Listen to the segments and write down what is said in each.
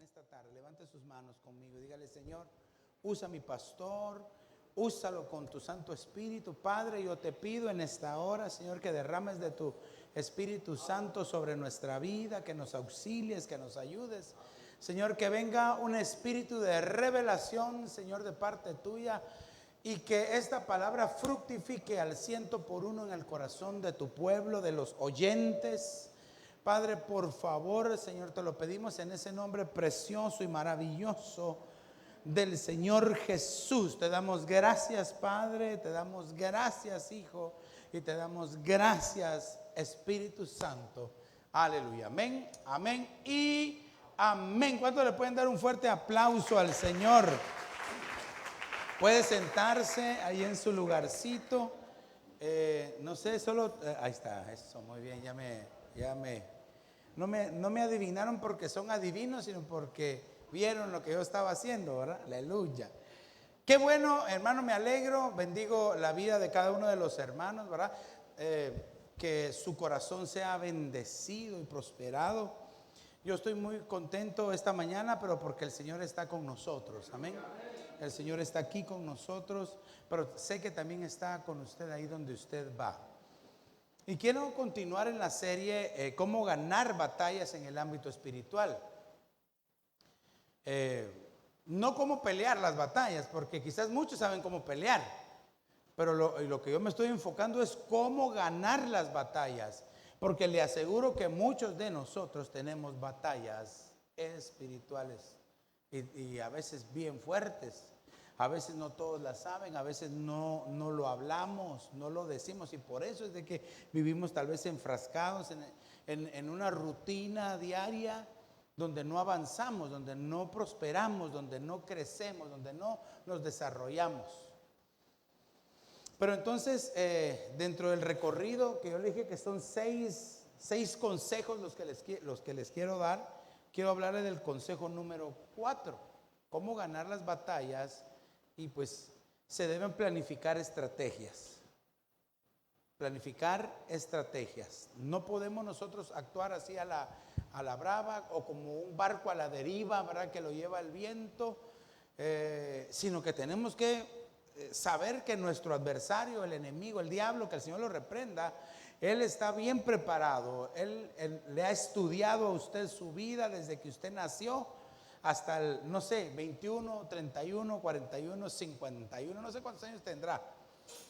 en esta tarde, levante sus manos conmigo y dígale: Señor, usa mi pastor, úsalo con tu Santo Espíritu. Padre, yo te pido en esta hora, Señor, que derrames de tu Espíritu Santo sobre nuestra vida, que nos auxilies, que nos ayudes. Señor, que venga un espíritu de revelación, Señor, de parte tuya, y que esta palabra fructifique al 100% en el corazón de tu pueblo, de los oyentes. Padre, por favor, Señor, te lo pedimos en ese nombre precioso y maravilloso del Señor Jesús. Te damos gracias, Padre, te damos gracias, Hijo, y te damos gracias, Espíritu Santo. Aleluya, amén, amén y amén. ¿Cuántos le pueden dar un fuerte aplauso al Señor? Puede sentarse ahí en su lugarcito. No sé, solo ahí está, eso, muy bien. No me adivinaron porque son adivinos, sino porque vieron lo que yo estaba haciendo, ¿verdad? Aleluya. Qué bueno, hermano, me alegro, bendigo la vida de cada uno de los hermanos, ¿verdad? Que su corazón sea bendecido y prosperado. Yo estoy muy contento esta mañana, pero porque el Señor está con nosotros, amén. El Señor está aquí con nosotros, pero sé que también está con usted ahí donde usted va. Y quiero continuar en la serie cómo ganar batallas en el ámbito espiritual. No cómo pelear las batallas, porque quizás muchos saben cómo pelear, pero lo que yo me estoy enfocando es cómo ganar las batallas, porque le aseguro que muchos de nosotros tenemos batallas espirituales y a veces bien fuertes. A veces no todos la saben, a veces no lo hablamos, no lo decimos, y por eso es de que vivimos tal vez enfrascados en una rutina diaria donde no avanzamos, donde no prosperamos, donde no crecemos, donde no nos desarrollamos. Pero entonces, dentro del recorrido que yo le dije que son seis consejos los que les quiero dar, quiero hablarles del consejo número 4, cómo ganar las batallas. Y pues se deben planificar estrategias. Planificar estrategias. No podemos nosotros actuar así a la brava o como un barco a la deriva, ¿verdad? Que lo lleva el viento, sino que tenemos que saber que nuestro adversario, el enemigo, el diablo, que el Señor lo reprenda, él está bien preparado. Él le ha estudiado a usted su vida desde que usted nació hasta el, no sé, 21, 31, 41, 51, no sé cuántos años tendrá.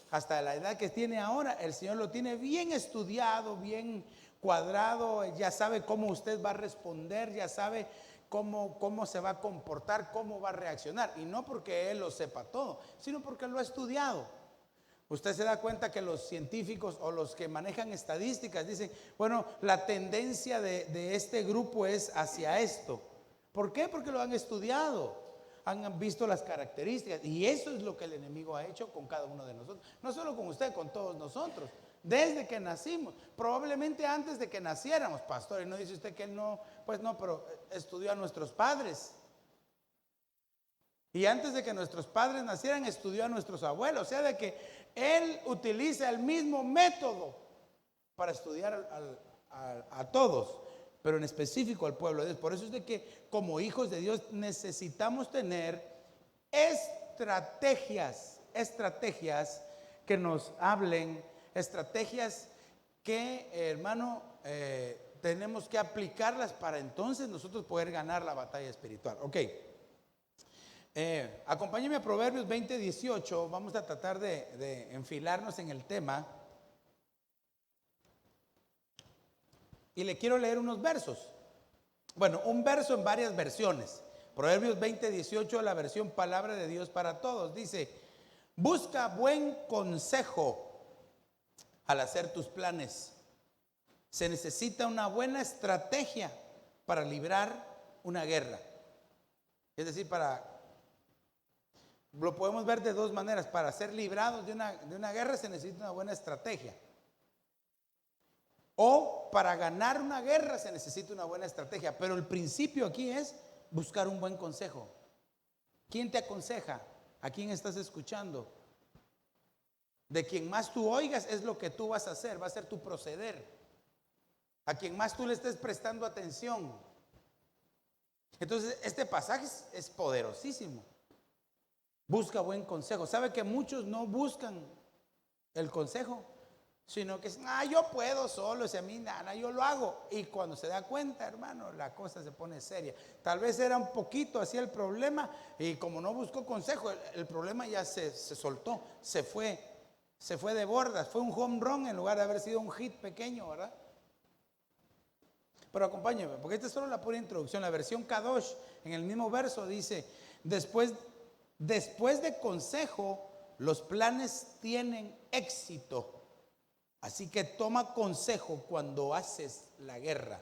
Hasta la edad que tiene ahora, el Señor lo tiene bien estudiado, bien cuadrado. Ya sabe cómo usted va a responder, ya sabe cómo se va a comportar, cómo va a reaccionar. Y no porque Él lo sepa todo, sino porque lo ha estudiado. Usted se da cuenta que los científicos o los que manejan estadísticas dicen, bueno, la tendencia de este grupo es hacia esto. ¿Por qué? Porque lo han estudiado, han visto las características, y eso es lo que el enemigo ha hecho con cada uno de nosotros. No solo con usted, con todos nosotros, desde que nacimos, probablemente antes de que naciéramos, pastor. Y no dice usted que él no, pues no, pero estudió a nuestros padres. Y antes de que nuestros padres nacieran, estudió a nuestros abuelos. O sea, de que él utiliza el mismo método para estudiar a todos, pero en específico al pueblo de Dios. Por eso es de que como hijos de Dios necesitamos tener estrategias que nos hablen, estrategias que, hermano, tenemos que aplicarlas para entonces nosotros poder ganar la batalla espiritual. Ok. Acompáñeme a Proverbios 20:18. Vamos a tratar de enfilarnos en el tema. Y le quiero leer unos versos. Bueno, un verso en varias versiones. Proverbios 20:18, la versión Palabra de Dios para Todos. Dice: busca buen consejo al hacer tus planes. Se necesita una buena estrategia para librar una guerra. Es decir, lo podemos ver de dos maneras. Para ser librados de una guerra se necesita una buena estrategia. O para ganar una guerra se necesita una buena estrategia. Pero el principio aquí es buscar un buen consejo. ¿Quién te aconseja? ¿A quién estás escuchando? De quien más tú oigas es lo que tú vas a hacer, va a ser tu proceder. A quien más tú le estés prestando atención Entonces, este pasaje es poderosísimo. Busca buen consejo. ¿Sabe que muchos no buscan el consejo? Sino que dicen, yo puedo solo, si a mí nada, yo lo hago. Y cuando se da cuenta, hermano, la cosa se pone seria. Tal vez era un poquito así el problema, y como no buscó consejo, el problema ya se soltó, se fue de bordas. Fue un home run en lugar de haber sido un hit pequeño, ¿verdad? Pero acompáñenme, porque esta es solo la pura introducción. La versión Kadosh, en el mismo verso, dice: después de consejo, los planes tienen éxito. Así que toma consejo cuando haces la guerra.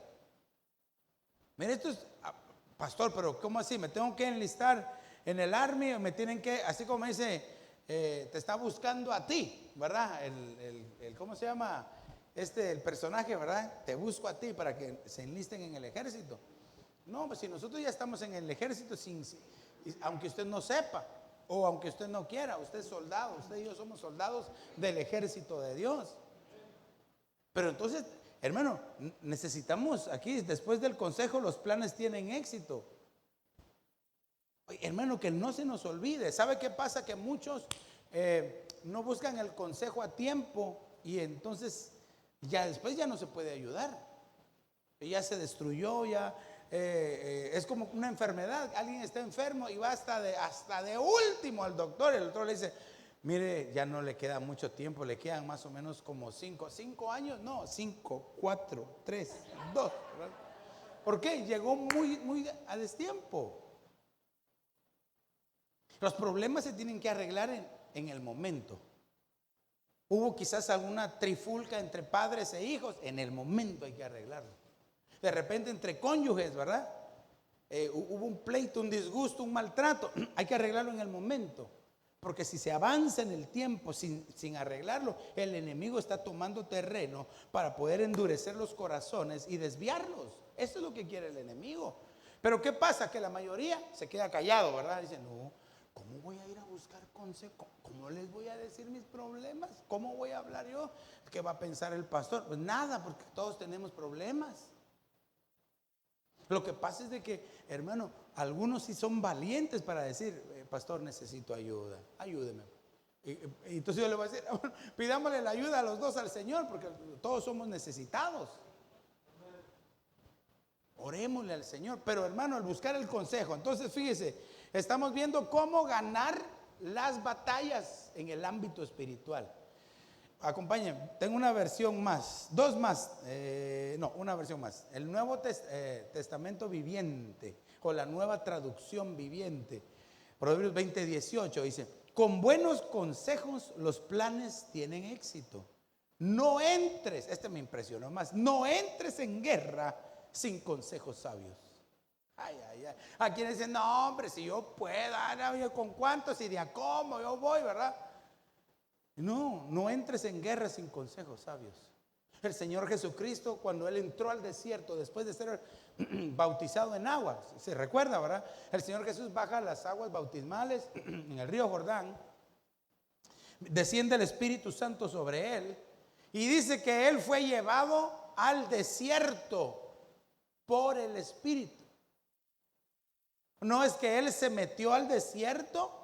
Mire, esto es, pastor, pero ¿cómo así? ¿Me tengo que enlistar en el army o me tienen que, así como dice, te está buscando a ti, ¿verdad? ¿Cómo se llama? El personaje, ¿verdad? Te busco a ti para que se enlisten en el ejército. No, pues si nosotros ya estamos en el ejército, aunque usted no sepa o aunque usted no quiera, usted es soldado, usted y yo somos soldados del ejército de Dios. Pero entonces, hermano, necesitamos aquí, después del consejo, los planes tienen éxito. Oye, hermano, que no se nos olvide. ¿Sabe qué pasa? Que muchos no buscan el consejo a tiempo y entonces ya después ya no se puede ayudar. Ya se destruyó, ya es como una enfermedad. Alguien está enfermo y va hasta de último al doctor. El doctor le dice: mire, ya no le queda mucho tiempo, le quedan más o menos como 5 años, no, 5, 4, 3, 2. ¿Por qué? Llegó muy a destiempo. Los problemas se tienen que arreglar en el momento. Hubo quizás alguna trifulca entre padres e hijos, en el momento hay que arreglarlo. De repente entre cónyuges, ¿verdad? Hubo un pleito, un disgusto, un maltrato, hay que arreglarlo en el momento. Porque si se avanza en el tiempo sin arreglarlo, el enemigo está tomando terreno para poder endurecer los corazones y desviarlos. Eso es lo que quiere el enemigo. Pero ¿qué pasa? Que la mayoría se queda callado, ¿verdad? Dice: no, ¿cómo voy a ir a buscar consejo? ¿Cómo les voy a decir mis problemas? ¿Cómo voy a hablar yo? ¿Qué va a pensar el pastor? Pues nada, porque todos tenemos problemas. Lo que pasa es de que, hermano, algunos sí son valientes para decir: pastor, necesito ayuda, ayúdeme. Y entonces yo le voy a decir: pidámosle la ayuda a los dos al Señor, porque todos somos necesitados. Orémosle al Señor. Pero, hermano, al buscar el consejo, entonces fíjese, estamos viendo cómo ganar las batallas en el ámbito espiritual. Acompáñenme, tengo una versión más, dos más, una versión más. El Nuevo Testamento viviente, o la nueva traducción viviente. Proverbios 20:18 dice: con buenos consejos los planes tienen éxito. No entres, me impresionó más, no entres en guerra sin consejos sabios. Ay. A quienes dicen: no, hombre, si yo pueda, ¿con cuántos y de a cómo yo voy, verdad? No entres en guerra sin consejos sabios. El Señor Jesucristo, cuando Él entró al desierto después de ser bautizado en aguas, se recuerda, ¿verdad? El Señor Jesús baja las aguas bautismales en el río Jordán, desciende el Espíritu Santo sobre Él y dice que Él fue llevado al desierto por el Espíritu. No es que Él se metió al desierto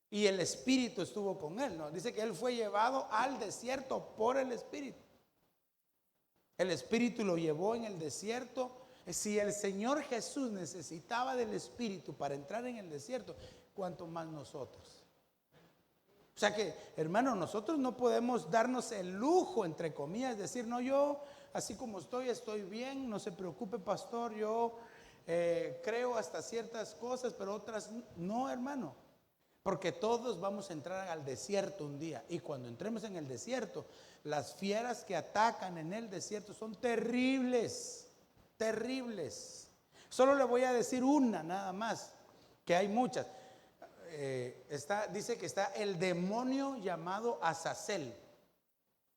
y el Espíritu estuvo con Él, no, dice que Él fue llevado al desierto por el Espíritu. El Espíritu lo llevó en el desierto. Si el Señor Jesús necesitaba del Espíritu para entrar en el desierto, ¿cuánto más nosotros? O sea que, hermano, nosotros no podemos darnos el lujo, entre comillas, decir: no, yo así como estoy bien, no se preocupe, pastor, yo creo hasta ciertas cosas, pero otras no, hermano. Porque todos vamos a entrar al desierto un día. Y cuando entremos en el desierto, las fieras que atacan en el desierto son terribles, terribles. Solo le voy a decir una nada más, que hay muchas. Dice que está el demonio llamado Azazel.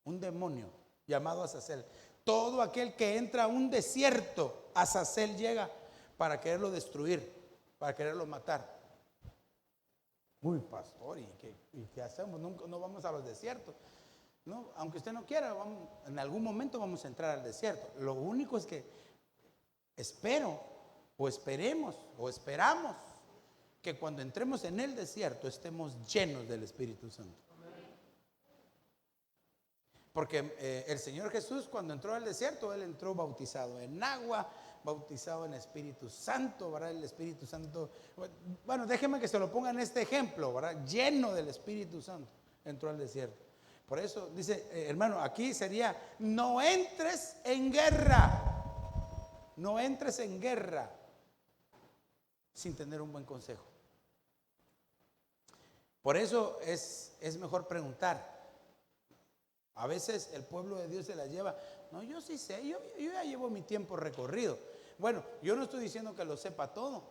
Un demonio llamado Azazel. Todo aquel que entra a un desierto, Azazel llega para quererlo destruir, para quererlo matar. Uy, pastor, ¿y qué hacemos? No vamos a los desiertos. No, aunque usted no quiera, en algún momento vamos a entrar al desierto. Lo único es que espero o esperemos, o esperamos que cuando entremos en el desierto estemos llenos del Espíritu Santo. Porque el Señor Jesús, cuando entró al desierto, Él entró bautizado en agua, bautizado en Espíritu Santo, ¿verdad? El Espíritu Santo, bueno, déjeme que se lo ponga en este ejemplo, ¿verdad? Lleno del Espíritu Santo, entró al desierto. Por eso dice, hermano, aquí sería: no entres en guerra, no entres en guerra sin tener un buen consejo. Por eso es mejor preguntar. A veces el pueblo de Dios se la lleva: no, yo sí sé, yo ya llevo mi tiempo recorrido. Bueno, yo no estoy diciendo que lo sepa todo.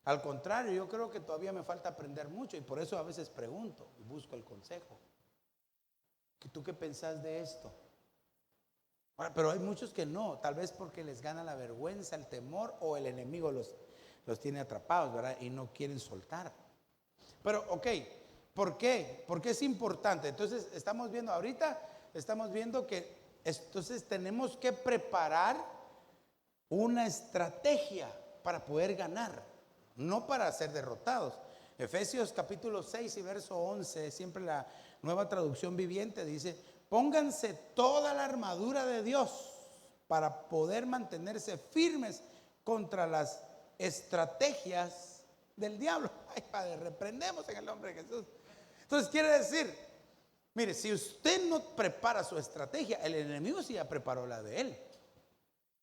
Al contrario, yo creo que todavía me falta aprender mucho, y por eso a veces pregunto y busco el consejo. ¿Tú qué pensás de esto? Ahora, pero hay muchos que no, tal vez porque les gana la vergüenza, el temor, o el enemigo los tiene atrapados, ¿verdad? Y no quieren soltar. Pero, ok, ¿por qué? Porque es importante. Entonces, estamos viendo que entonces tenemos que preparar una estrategia para poder ganar, no para ser derrotados. Efesios capítulo 6 y verso 11, siempre la Nueva Traducción Viviente dice: pónganse toda la armadura de Dios para poder mantenerse firmes contra las estrategias del diablo. Ay, Padre, reprendemos en el nombre de Jesús. Entonces quiere decir, mire, si usted no prepara su estrategia, el enemigo sí ya preparó la de él.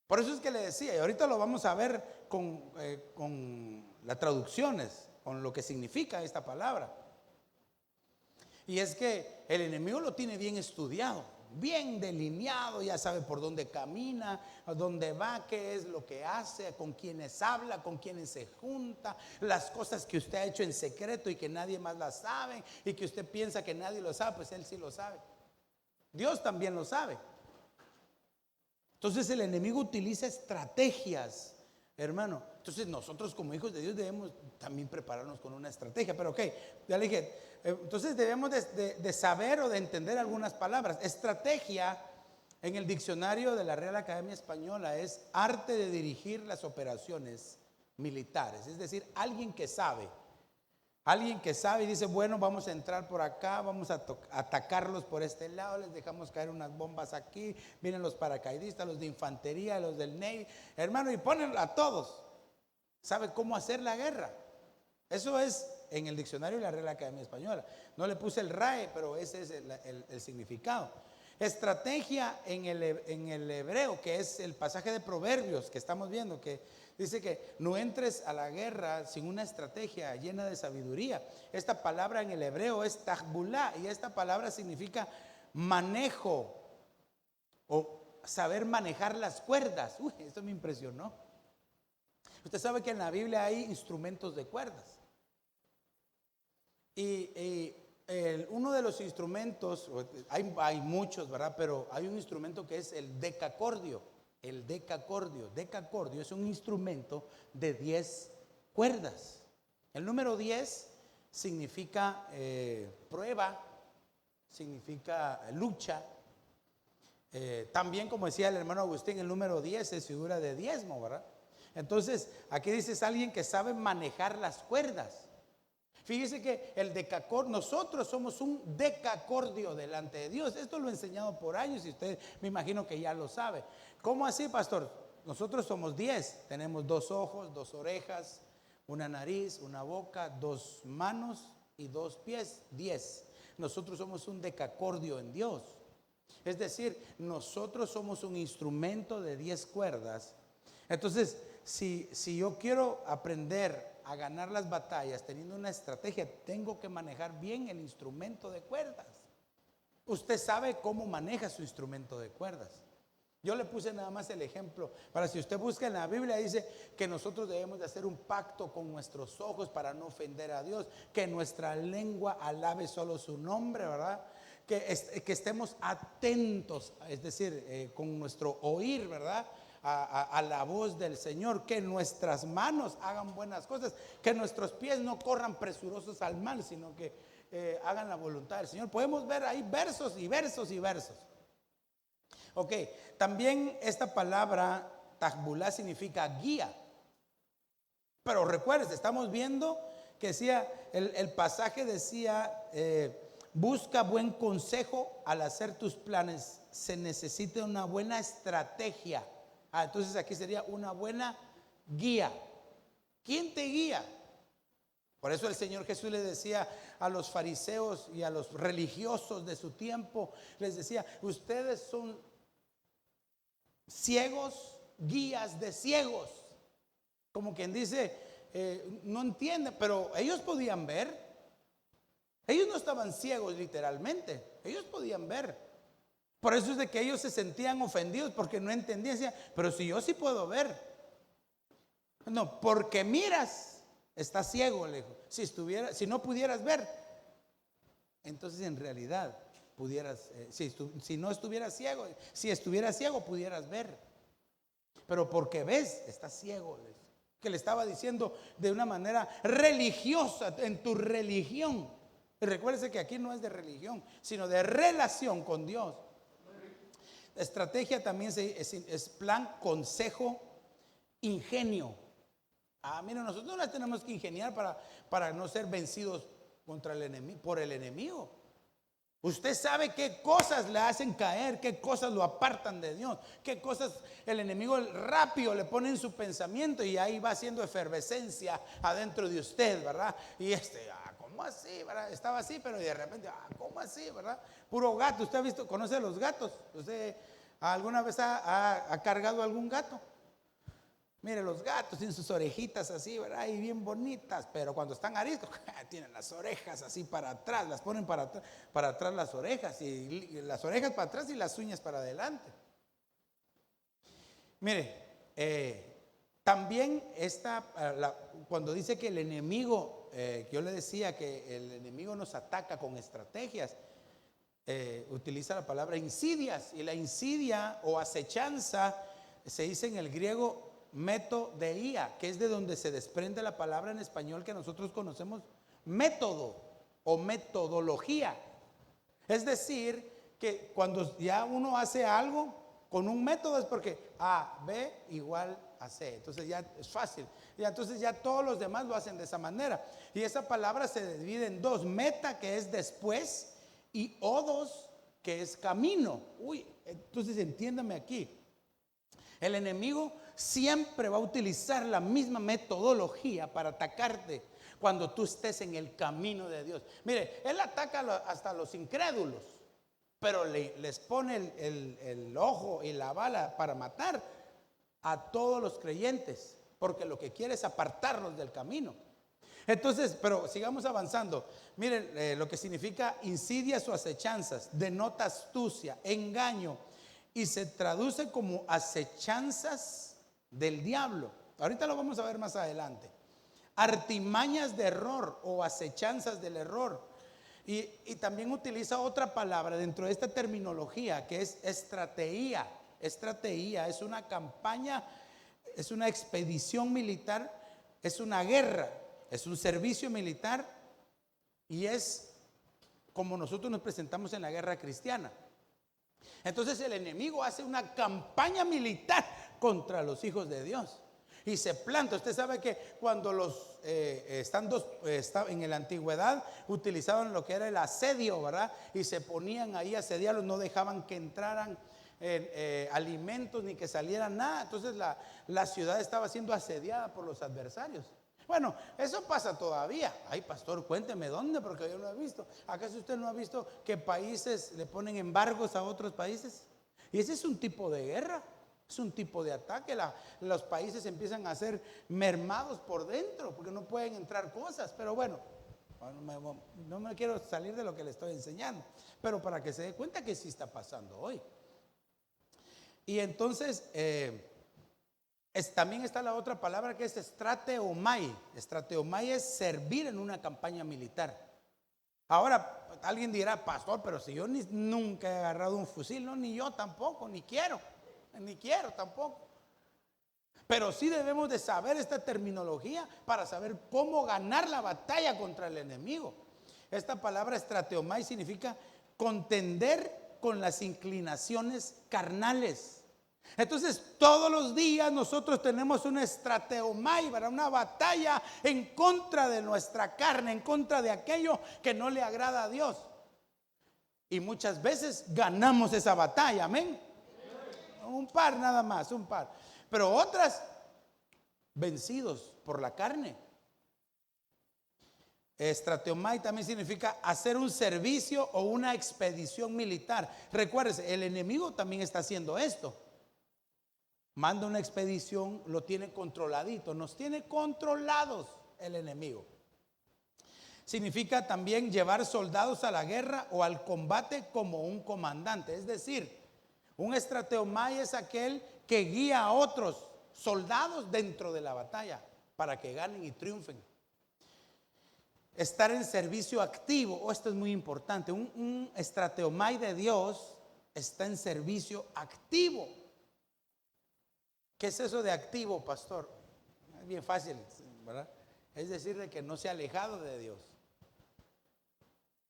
Por eso es que le decía, y ahorita lo vamos a ver con las traducciones, con lo que significa esta palabra. Y es que el enemigo lo tiene bien estudiado, bien delineado, ya sabe por dónde camina, a dónde va, qué es lo que hace, con quiénes habla, con quiénes se junta, las cosas que usted ha hecho en secreto y que nadie más las sabe, y que usted piensa que nadie lo sabe, pues él sí lo sabe. Dios también lo sabe. Entonces el enemigo utiliza estrategias, hermano. Entonces nosotros como hijos de Dios debemos también prepararnos con una estrategia. Pero ok, ya le dije, entonces debemos de saber o de entender algunas palabras. Estrategia en el diccionario de la Real Academia Española es arte de dirigir las operaciones militares. Es decir, alguien que sabe y dice: bueno, vamos a entrar por acá, vamos a atacarlos por este lado, les dejamos caer unas bombas aquí, vienen los paracaidistas, los de infantería, los del Navy, hermano, y ponen a todos. Sabe cómo hacer la guerra. Eso es en el diccionario de la Real Academia Española. No le puse el RAE, pero ese es el significado. Estrategia en el hebreo, que es el pasaje de Proverbios que estamos viendo, que dice que no entres a la guerra sin una estrategia llena de sabiduría. Esta palabra en el hebreo es tahbulá, y esta palabra significa manejo o saber manejar las cuerdas. Uy, esto me impresionó. Usted sabe que en la Biblia hay instrumentos de cuerdas. Y uno de los instrumentos, hay muchos, ¿verdad? Pero hay un instrumento que es el decacordio. El decacordio es un instrumento de 10 cuerdas. El número 10 significa prueba, significa lucha. También, como decía el hermano Agustín, el número 10 es figura de diezmo, ¿verdad? Entonces, aquí dice: es alguien que sabe manejar las cuerdas. Fíjese que el decacordio, nosotros somos un decacordio delante de Dios. Esto lo he enseñado por años y usted me imagino que ya lo sabe. ¿Cómo así, pastor? Nosotros somos 10. Tenemos 2 ojos, 2 orejas, una nariz, una boca, 2 manos y 2 pies. 10. Nosotros somos un decacordio en Dios. Es decir, nosotros somos un instrumento de 10 cuerdas. Entonces, si yo quiero aprender a ganar las batallas teniendo una estrategia, tengo que manejar bien el instrumento de cuerdas. Usted sabe cómo maneja su instrumento de cuerdas. Yo le puse nada más el ejemplo para, si usted busca en la Biblia, dice que nosotros debemos de hacer un pacto con nuestros ojos para no ofender a Dios, que nuestra lengua alabe solo su nombre, ¿verdad? Que estemos atentos, es decir, con nuestro oír, ¿verdad? A la voz del Señor, que nuestras manos hagan buenas cosas, que nuestros pies no corran presurosos al mal, sino que hagan la voluntad del Señor. Podemos ver ahí versos y versos y versos. Ok, también esta palabra tahbulá significa guía. Pero recuerdes, estamos viendo que decía, el pasaje decía, busca buen consejo al hacer tus planes. Se necesita una buena estrategia. Entonces aquí sería una buena guía. ¿Quién te guía? Por eso el Señor Jesús le decía a los fariseos y a los religiosos de su tiempo, les decía, ustedes son ciegos, guías de ciegos. Como quien dice, no entiende, pero ellos podían ver. Ellos no estaban ciegos literalmente, ellos podían ver. Por eso es de que ellos se sentían ofendidos porque no entendían. Decían, pero si yo sí puedo ver. No, porque miras, estás ciego, le dijo. Si no pudieras ver, entonces en realidad pudieras, si no estuvieras ciego, si estuvieras ciego pudieras ver. Pero porque ves, estás ciego, le dijo. Que le estaba diciendo de una manera religiosa, en tu religión. Y recuérdese que aquí no es de religión, sino de relación con Dios. Estrategia también es plan, consejo, ingenio. Miren, nosotros no la tenemos que ingeniar para no ser vencidos contra el enemigo, por el enemigo. Usted sabe qué cosas le hacen caer, qué cosas lo apartan de Dios, qué cosas el enemigo rápido le pone en su pensamiento y ahí va haciendo efervescencia adentro de usted, ¿verdad? Y ¿cómo así, verdad? Estaba así, pero de repente, ¿cómo así, verdad? Puro gato. ¿Usted ha visto, conoce a los gatos? ¿Usted alguna vez ha cargado algún gato? Mire, los gatos tienen sus orejitas así, ¿verdad? Y bien bonitas, pero cuando están ariscos, tienen las orejas así para atrás, las ponen para atrás las orejas, y las orejas para atrás y las uñas para adelante. Mire, también cuando dice que el enemigo, que yo le decía que el enemigo nos ataca con estrategias, utiliza la palabra insidias, y la insidia o acechanza se dice en el griego metodeía, que es de donde se desprende la palabra en español que nosotros conocemos método o metodología. Es decir, que cuando ya uno hace algo con un método es porque A, B igual a C. Entonces ya es fácil. Y entonces ya todos los demás lo hacen de esa manera. Y esa palabra se divide en dos: meta, que es después, y odos, que es camino. Entonces entiéndame aquí. El enemigo siempre va a utilizar la misma metodología para atacarte cuando tú estés en el camino de Dios. Mire, él ataca hasta a los incrédulos, pero les pone el ojo y la bala para matar a todos los creyentes, porque lo que quiere es apartarlos del camino. Entonces, pero sigamos avanzando. Miren, lo que significa insidias o acechanzas, denota astucia, engaño, y se traduce como acechanzas del diablo. Ahorita lo vamos a ver más adelante. Artimañas de error o acechanzas del error. Y también utiliza otra palabra dentro de esta terminología que es estrategia. Estrategia es una campaña, es una expedición militar, es una guerra, es un servicio militar, y es como nosotros nos presentamos en la guerra cristiana. Entonces el enemigo hace una campaña militar contra los hijos de Dios y se planta. Usted sabe que cuando los en la antigüedad utilizaban lo que era el asedio, ¿verdad? Y se ponían ahí a asediarlos, no dejaban que entraran alimentos ni que saliera nada. Entonces la ciudad estaba siendo asediada por los adversarios. Bueno, eso pasa todavía. Ay, pastor, cuénteme dónde, porque yo no he visto. ¿Acaso usted no ha visto que países le ponen embargos a otros países? Y ese es un tipo de guerra, es un tipo de ataque. Los países empiezan a ser mermados por dentro porque no pueden entrar cosas. Pero bueno, no me quiero salir de lo que le estoy enseñando, pero para que se dé cuenta que sí está pasando hoy. Y entonces también está la otra palabra que es strateomai. Strateomai es servir en una campaña militar. Ahora alguien dirá, pastor, pero si yo nunca he agarrado un fusil, no, ni yo tampoco, ni quiero tampoco. Pero sí debemos de saber esta terminología para saber cómo ganar la batalla contra el enemigo. Esta palabra strateomai significa contender con las inclinaciones carnales. Entonces todos los días nosotros tenemos una estrateomai, ¿verdad? Una batalla en contra de nuestra carne, en contra de aquello que no le agrada a Dios. Y muchas veces ganamos esa batalla, amén. Un par nada más, un par. Pero otras vencidos por la carne. Estrateomai también significa hacer un servicio o una expedición militar. Recuérdese, el enemigo también está haciendo esto. Manda una expedición, lo tiene controladito, nos tiene controlados el enemigo. Significa también llevar soldados a la guerra o al combate como un comandante. Es decir, un estrateomai es aquel que guía a otros soldados dentro de la batalla para que ganen y triunfen. Estar en servicio activo, esto es muy importante. Un estrateomai de Dios está en servicio activo. ¿Qué es eso de activo, pastor? Es bien fácil, ¿verdad? Es decir, de que no se ha alejado de Dios.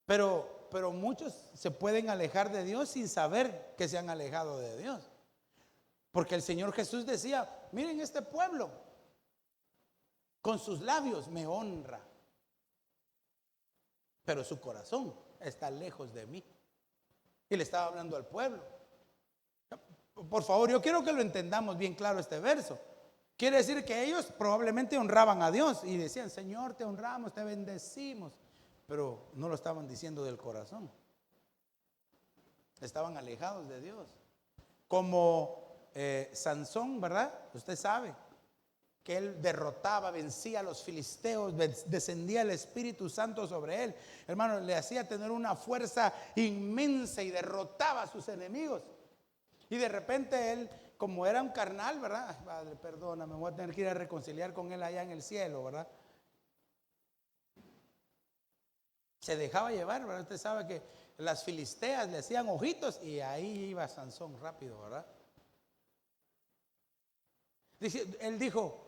Pero muchos se pueden alejar de Dios sin saber que se han alejado de Dios. Porque el Señor Jesús decía, miren este pueblo, con sus labios me honra, pero su corazón está lejos de mí. Y le estaba hablando al pueblo. Por favor, yo quiero que lo entendamos bien claro este verso. Quiere decir que ellos probablemente honraban a Dios y decían, Señor, te honramos, te bendecimos. Pero no lo estaban diciendo del corazón. Estaban alejados de Dios. Como Sansón, ¿verdad? Usted sabe que él derrotaba, vencía a los filisteos, descendía el Espíritu Santo sobre él. Hermano, le hacía tener una fuerza inmensa y derrotaba a sus enemigos. Y de repente él, como era un carnal, ¿verdad? Ay, Padre, perdóname, voy a tener que ir a reconciliar con él allá en el cielo, ¿verdad? Se dejaba llevar, ¿verdad? Usted sabe que las filisteas le hacían ojitos y ahí iba Sansón rápido, ¿verdad? Él dijo,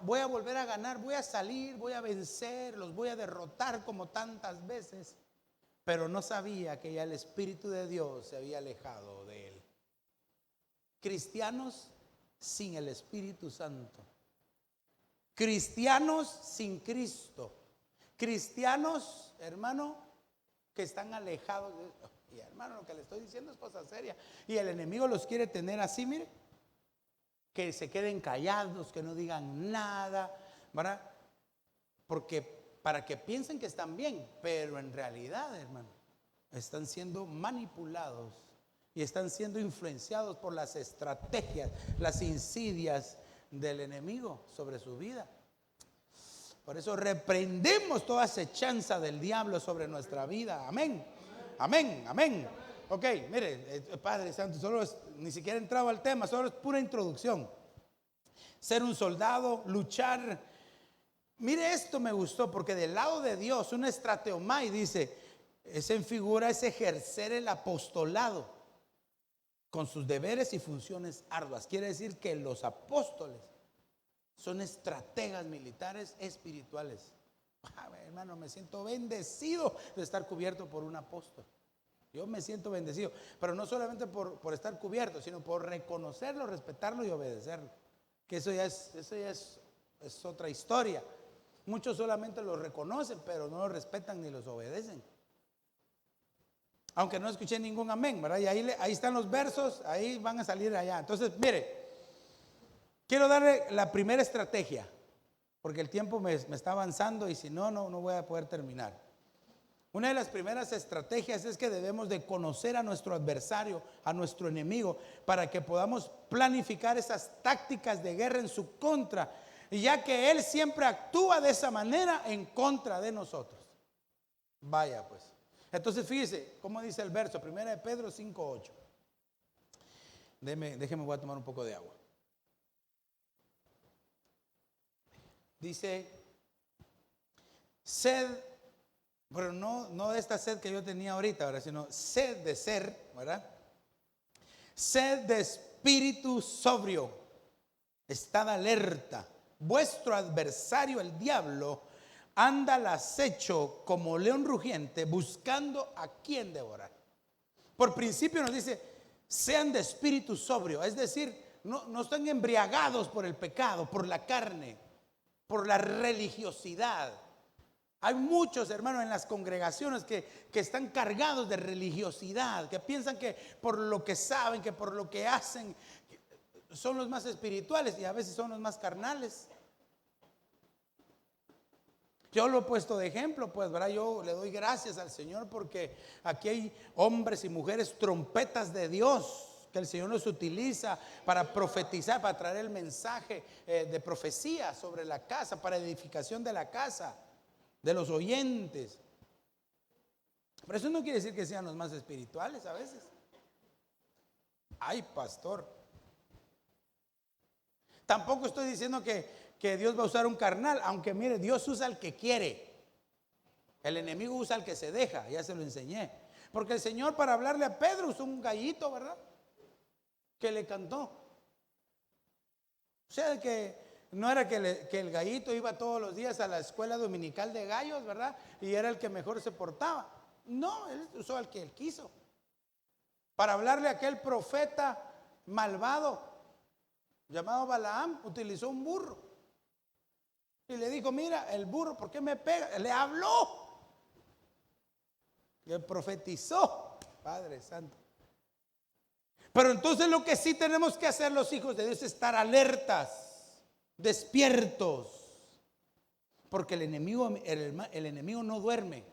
voy a volver a ganar, voy a salir, voy a vencer, los voy a derrotar como tantas veces. Pero no sabía que ya el Espíritu de Dios se había alejado de él. Cristianos sin el Espíritu Santo. Cristianos sin Cristo. Cristianos, hermano, que están alejados de... Y hermano, lo que le estoy diciendo es cosa seria. Y el enemigo los quiere tener así, mire. Que se queden callados, que no digan nada, ¿verdad? Porque para que piensen que están bien, pero en realidad, hermano, están siendo manipulados y están siendo influenciados por las estrategias, las insidias del enemigo sobre su vida. Por eso reprendemos toda acechanza del diablo sobre nuestra vida. Amén, amén, amén. Ok, mire, Padre Santo, ni siquiera he entrado al tema, solo es pura introducción. Ser un soldado, luchar. Mire, esto me gustó porque del lado de Dios, un estrateomai dice, es en figura, es ejercer el apostolado con sus deberes y funciones arduas. Quiere decir que los apóstoles son estrategas militares espirituales. Hermano, me siento bendecido de estar cubierto por un apóstol. Yo me siento bendecido, pero no solamente por estar cubierto, sino por reconocerlo, respetarlo y obedecerlo. Que eso ya es otra historia. Muchos solamente lo reconocen, pero no lo respetan ni los obedecen. Aunque no escuché ningún amén, ¿verdad? Y ahí están los versos, ahí van a salir allá. Entonces, mire, quiero darle la primera estrategia, porque el tiempo me está avanzando y si no voy a poder terminar. Una de las primeras estrategias es que debemos de conocer a nuestro adversario, a nuestro enemigo, para que podamos planificar esas tácticas de guerra en su contra, ya que él siempre actúa de esa manera en contra de nosotros. Vaya pues. Entonces fíjese cómo dice el verso, 1 de Pedro 5:8. Déjeme, voy a tomar un poco de agua. Dice, sed, pero no de esta sed que yo tenía ahorita, ¿verdad? Sino sed de ser, ¿verdad? Sed de espíritu sobrio, estad alerta. Vuestro adversario, el diablo, anda al acecho como león rugiente, buscando a quien devorar. Por principio nos dice, sean de espíritu sobrio, es decir, no están embriagados por el pecado, por la carne, por la religiosidad. Hay muchos hermanos en las congregaciones que están cargados de religiosidad, que piensan que por lo que saben, que por lo que hacen, son los más espirituales y a veces son los más carnales. Yo lo he puesto de ejemplo, pues, ¿verdad? Yo le doy gracias al Señor porque aquí hay hombres y mujeres trompetas de Dios que el Señor nos utiliza para profetizar, para traer el mensaje de profecía sobre la casa, para edificación de la casa, de los oyentes. Pero eso no quiere decir que sean los más espirituales a veces. Ay, pastor. Tampoco estoy diciendo que Dios va a usar un carnal, aunque mire, Dios usa al que quiere. El enemigo usa al que se deja, ya se lo enseñé. Porque el Señor, para hablarle a Pedro, usó un gallito, ¿verdad? Que le cantó. O sea, que no era que el gallito iba todos los días a la escuela dominical de gallos, ¿verdad? Y era el que mejor se portaba. No, él usó al que él quiso. Para hablarle a aquel profeta malvado llamado Balaam, utilizó un burro. Y le dijo, mira, el burro, ¿por qué me pega? Le habló. Le profetizó, Padre Santo. Pero entonces lo que sí tenemos que hacer los hijos de Dios es estar alertas, despiertos. Porque el enemigo no duerme.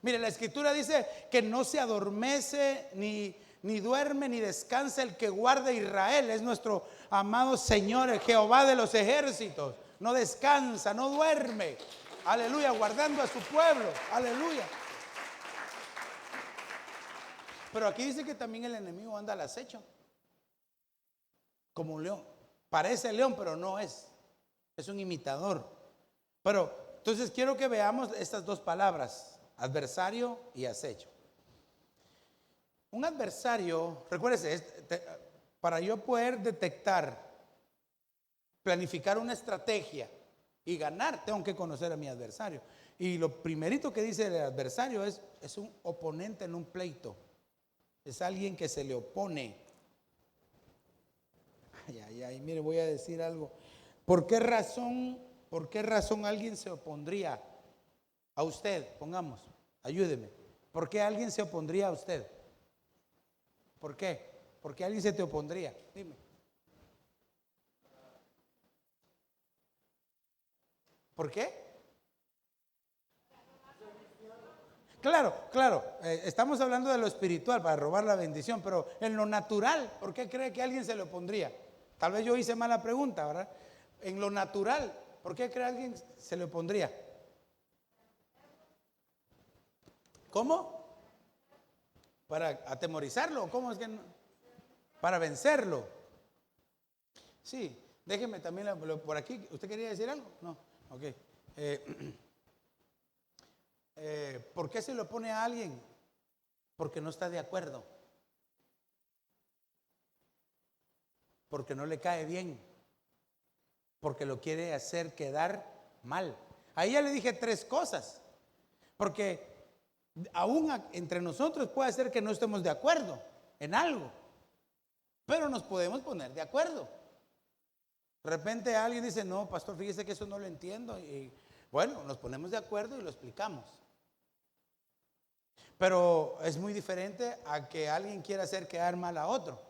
Mire, la escritura dice que no se adormece ni duerme ni descansa el que guarda a Israel. Es nuestro amado Señor, el Jehová de los ejércitos. No descansa, no duerme. Aleluya, guardando a su pueblo. Aleluya. Pero aquí dice que también el enemigo anda al acecho. Como un león. Parece león, pero no es. Es un imitador. Pero entonces quiero que veamos estas dos palabras, adversario y acecho. Un adversario, recuérdese, para yo poder detectar, planificar una estrategia y ganar, tengo que conocer a mi adversario. Y lo primerito que dice el adversario es un oponente en un pleito. Es alguien que se le opone. Ay, mire, voy a decir algo. ¿Por qué razón alguien se opondría a usted? Pongamos, ayúdeme. ¿Por qué alguien se opondría a usted? ¿Por qué? ¿Por qué alguien se te opondría? Dime. ¿Por qué? Claro, estamos hablando de lo espiritual para robar la bendición, pero en lo natural, ¿por qué cree que alguien se le opondría? Tal vez yo hice mala pregunta, ¿verdad? En lo natural, ¿por qué cree que alguien se le opondría? ¿Cómo? ¿Para atemorizarlo? ¿Cómo es que no? Para vencerlo. Sí, déjeme también por aquí. ¿Usted quería decir algo? No, ok. ¿Por qué se le opone a alguien? Porque no está de acuerdo. Porque no le cae bien. Porque lo quiere hacer quedar mal. Ahí ya le dije tres cosas. Porque aún entre nosotros puede ser que no estemos de acuerdo en algo. Pero nos podemos poner de acuerdo. De repente alguien dice, no, pastor, fíjese que eso no lo entiendo. Y bueno, nos ponemos de acuerdo y lo explicamos. Pero es muy diferente a que alguien quiera hacer quedar mal a otro.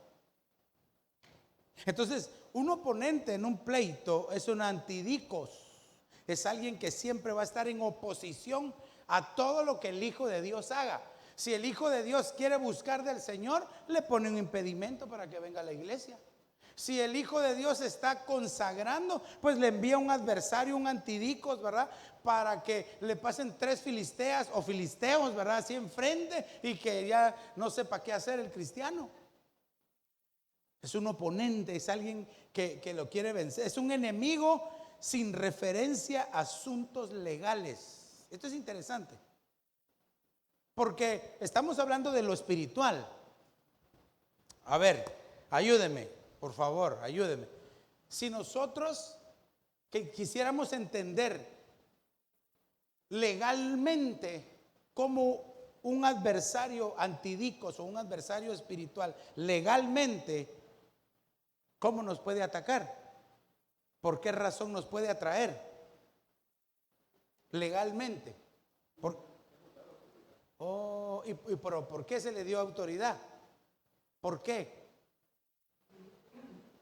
Entonces, un oponente en un pleito es un antidicos. Es alguien que siempre va a estar en oposición a todo lo que el Hijo de Dios haga. Si el Hijo de Dios quiere buscar del Señor, le pone un impedimento para que venga a la iglesia. Si el Hijo de Dios está consagrando, pues le envía un adversario, un antidicos, ¿verdad? Para que le pasen 3 filisteas o filisteos, ¿verdad? Así enfrente y que ya no sepa qué hacer el cristiano. Es un oponente, es alguien que lo quiere vencer. Es un enemigo sin referencia a asuntos legales. Esto es interesante. Porque estamos hablando de lo espiritual. A ver, ayúdeme. Por favor, ayúdeme. Si nosotros que quisiéramos entender legalmente cómo un adversario antidicos o un adversario espiritual legalmente, ¿cómo nos puede atacar? ¿Por qué razón nos puede atraer? Legalmente. ¿Por qué se le dio autoridad? ¿Por qué?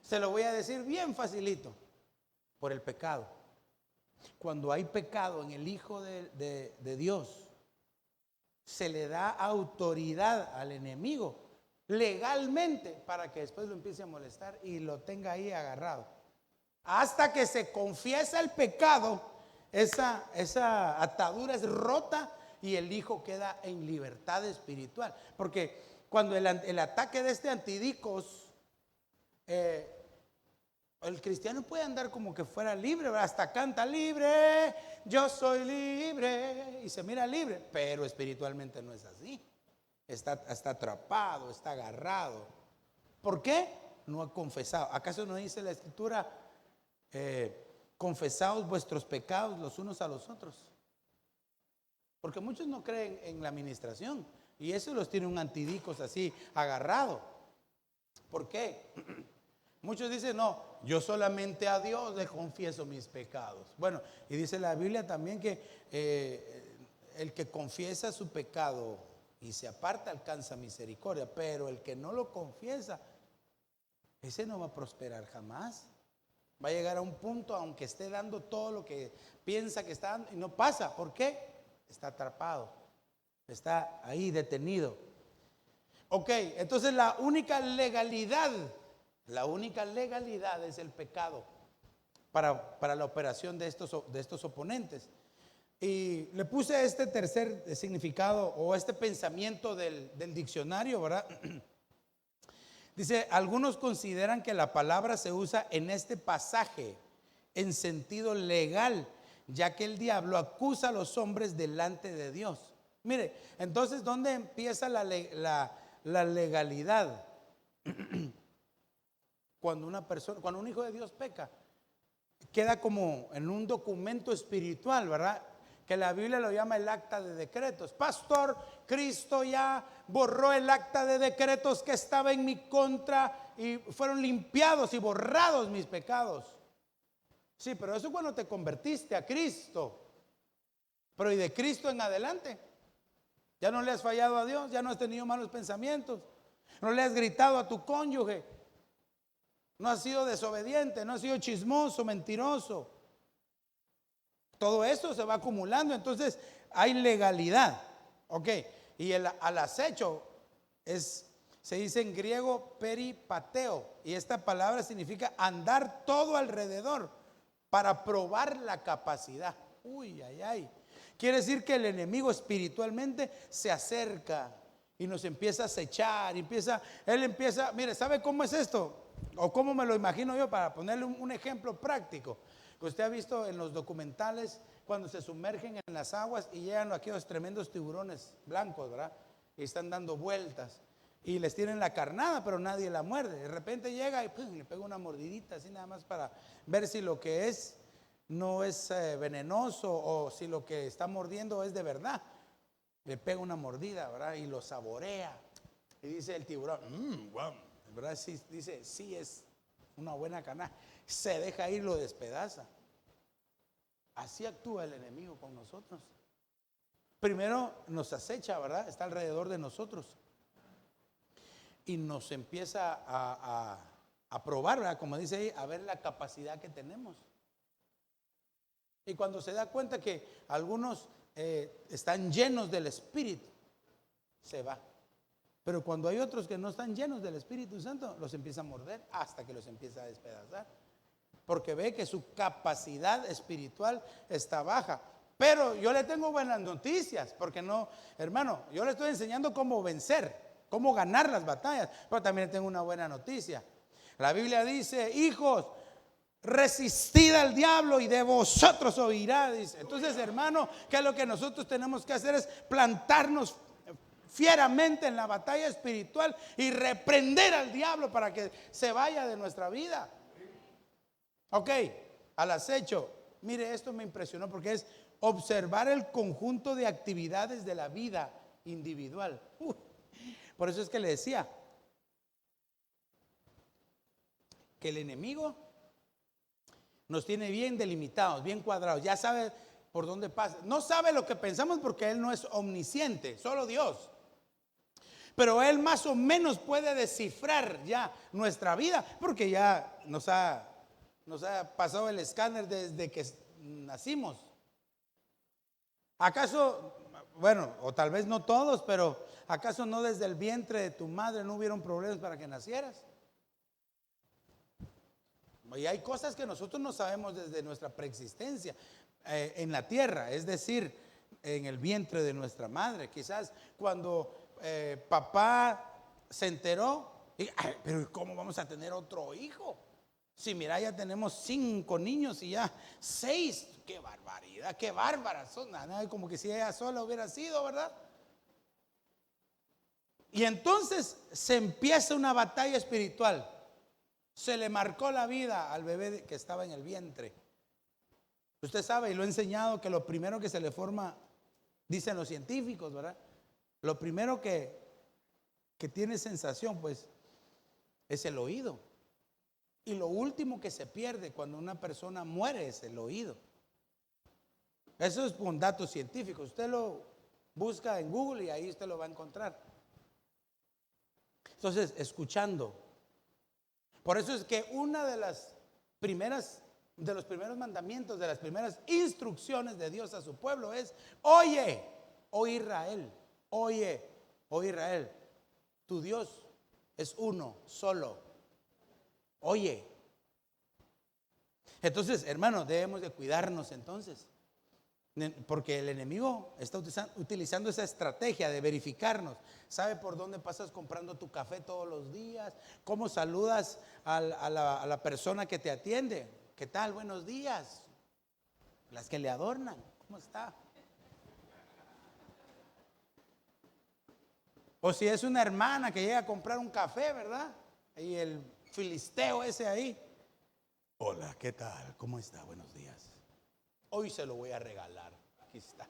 Se lo voy a decir bien facilito. Por el pecado. Cuando hay pecado en el Hijo de Dios, se le da autoridad al enemigo legalmente para que después lo empiece a molestar y lo tenga ahí agarrado. Hasta que se confiesa el pecado, esa atadura es rota y el hijo queda en libertad espiritual. Porque cuando el ataque de este antidicos, el cristiano puede andar como que fuera libre, ¿verdad? Hasta canta libre, yo soy libre, y se mira libre, pero espiritualmente no es así. Está atrapado, está agarrado. ¿Por qué? No ha confesado. ¿Acaso no dice la Escritura, confesaos vuestros pecados los unos a los otros? Porque muchos no creen en la administración y eso los tiene un antidicos así agarrado. ¿Por qué? Muchos dicen, no, yo solamente a Dios le confieso mis pecados. Bueno, y dice la Biblia también que el que confiesa su pecado y se aparta alcanza misericordia, pero el que no lo confiesa, ese no va a prosperar jamás. Va a llegar a un punto, aunque esté dando todo lo que piensa que está dando, y no pasa. ¿Por qué? Está atrapado, está ahí detenido. Ok, entonces la única legalidad es el pecado para la operación de estos oponentes. Y le puse este tercer significado o este pensamiento del diccionario, ¿verdad? Dice, algunos consideran que la palabra se usa en este pasaje en sentido legal, ya que el diablo acusa a los hombres delante de Dios. Mire, entonces, ¿dónde empieza la legalidad? Cuando un hijo de Dios peca, queda como en un documento espiritual, ¿verdad? Que la Biblia lo llama el acta de decretos. Pastor, Cristo ya borró el acta de decretos que estaba en mi contra y fueron limpiados y borrados mis pecados. Sí, pero eso cuando te convertiste a Cristo. Pero y de Cristo en adelante, ya no le has fallado a Dios, ya no has tenido malos pensamientos, no le has gritado a tu cónyuge, no has sido desobediente, no has sido chismoso, mentiroso. Todo eso se va acumulando, entonces hay legalidad. Ok, y al acecho se dice en griego peripateo, y esta palabra significa andar todo alrededor para probar la capacidad. Uy, ay, ay. Quiere decir que el enemigo espiritualmente se acerca y nos empieza a acechar, él empieza, mire, ¿sabe cómo es esto? O cómo me lo imagino yo, para ponerle un ejemplo práctico. Que usted ha visto en los documentales cuando se sumergen en las aguas y llegan aquellos tremendos tiburones blancos, ¿verdad? Y están dando vueltas y les tienen la carnada, pero nadie la muerde. De repente llega y ¡pum!, le pega una mordidita así nada más para ver si lo que es no es venenoso o si lo que está mordiendo es de verdad. Le pega una mordida, ¿verdad? Y lo saborea. Y dice el tiburón, wow, ¿verdad? Sí, dice, sí, es una buena carnada. Se deja ir, lo despedaza. Así actúa el enemigo con nosotros. Primero nos acecha, ¿verdad? Está alrededor de nosotros. Y nos empieza a probar, ¿verdad? Como dice ahí, a ver la capacidad que tenemos. Y cuando se da cuenta que algunos están llenos del Espíritu, se va. Pero cuando hay otros que no están llenos del Espíritu Santo, los empieza a morder hasta que los empieza a despedazar. Porque ve que su capacidad espiritual está baja. Pero yo le tengo buenas noticias, porque no, hermano, yo le estoy enseñando cómo vencer, cómo ganar las batallas. Pero también tengo una buena noticia. La Biblia dice, hijos, resistid al diablo y de vosotros oirá, dice. Entonces, hermano, ¿qué es lo que nosotros tenemos que hacer? Es plantarnos fieramente en la batalla espiritual y reprender al diablo para que se vaya de nuestra vida. Ok, al acecho. Mire, esto me impresionó porque es observar el conjunto de actividades de la vida individual. Por eso es que le decía que el enemigo nos tiene bien delimitados, bien cuadrados. Ya sabe por dónde pasa. No sabe lo que pensamos porque Él no es omnisciente, solo Dios. Pero Él más o menos puede descifrar ya nuestra vida porque ya nos ha pasado el escáner desde que nacimos. ¿Acaso, bueno, o tal vez no todos, pero acaso no desde el vientre de tu madre no hubieron problemas para que nacieras? Y hay cosas que nosotros no sabemos desde nuestra preexistencia en la tierra, es decir, en el vientre de nuestra madre. Quizás cuando papá se enteró, pero ¿cómo vamos a tener otro hijo? Si mira, ya tenemos 5 niños y ya 6. ¡Qué barbaridad! ¡Qué bárbaras son! Como que si ella sola hubiera sido, ¿verdad? Y entonces se empieza una batalla espiritual. Se le marcó la vida al bebé que estaba en el vientre. Usted sabe, y lo he enseñado, que lo primero que se le forma, dicen los científicos, ¿verdad? Lo primero que tiene sensación, pues, es el oído. Y lo último que se pierde cuando una persona muere es el oído. Eso es con datos científicos. Usted lo busca en Google y ahí usted lo va a encontrar. Entonces, escuchando. Por eso es que una de los primeros mandamientos, de las primeras instrucciones de Dios a su pueblo es: oye, oh Israel, oye, oh Israel, tu Dios es uno, solo. Oye. Entonces, hermanos, debemos de cuidarnos entonces, porque el enemigo está utilizando esa estrategia de verificarnos. ¿Sabe por dónde pasas comprando tu café todos los días? ¿Cómo saludas a la persona que te atiende? ¿Qué tal? Buenos días. Las que le adornan, ¿cómo está? O si es una hermana que llega a comprar un café, ¿verdad? Y el filisteo ese ahí: hola, ¿qué tal? ¿Cómo está? Buenos días. Hoy se lo voy a regalar. Aquí está.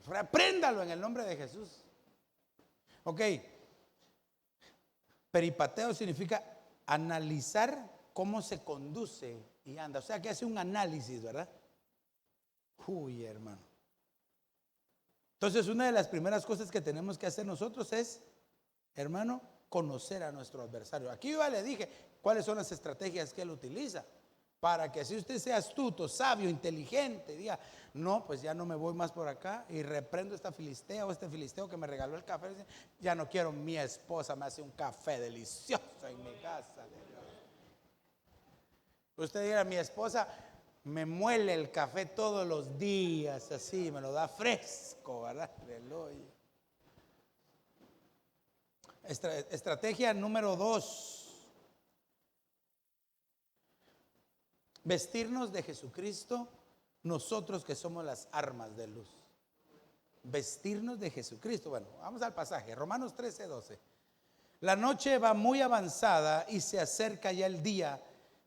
Repréndalo en el nombre de Jesús. Ok. Peripateo significa analizar cómo se conduce y anda. O sea que hace un análisis, ¿verdad? Uy, hermano. Entonces, una de las primeras cosas que tenemos que hacer nosotros es, hermano, conocer a nuestro adversario. Aquí yo ya le dije cuáles son las estrategias que él utiliza, para que así usted sea astuto, sabio, inteligente, diga: no, pues ya no me voy más por acá y reprendo esta filistea o este filisteo que me regaló el café. Ya no quiero, mi esposa me hace un café delicioso en mi casa. Usted diga: mi esposa me muele el café todos los días, así, me lo da fresco, ¿verdad? Estrategia número 2. Vestirnos de Jesucristo, nosotros que somos las armas de luz. Vestirnos de Jesucristo. Bueno, vamos al pasaje, Romanos 13:12. La noche va muy avanzada y se acerca ya el día.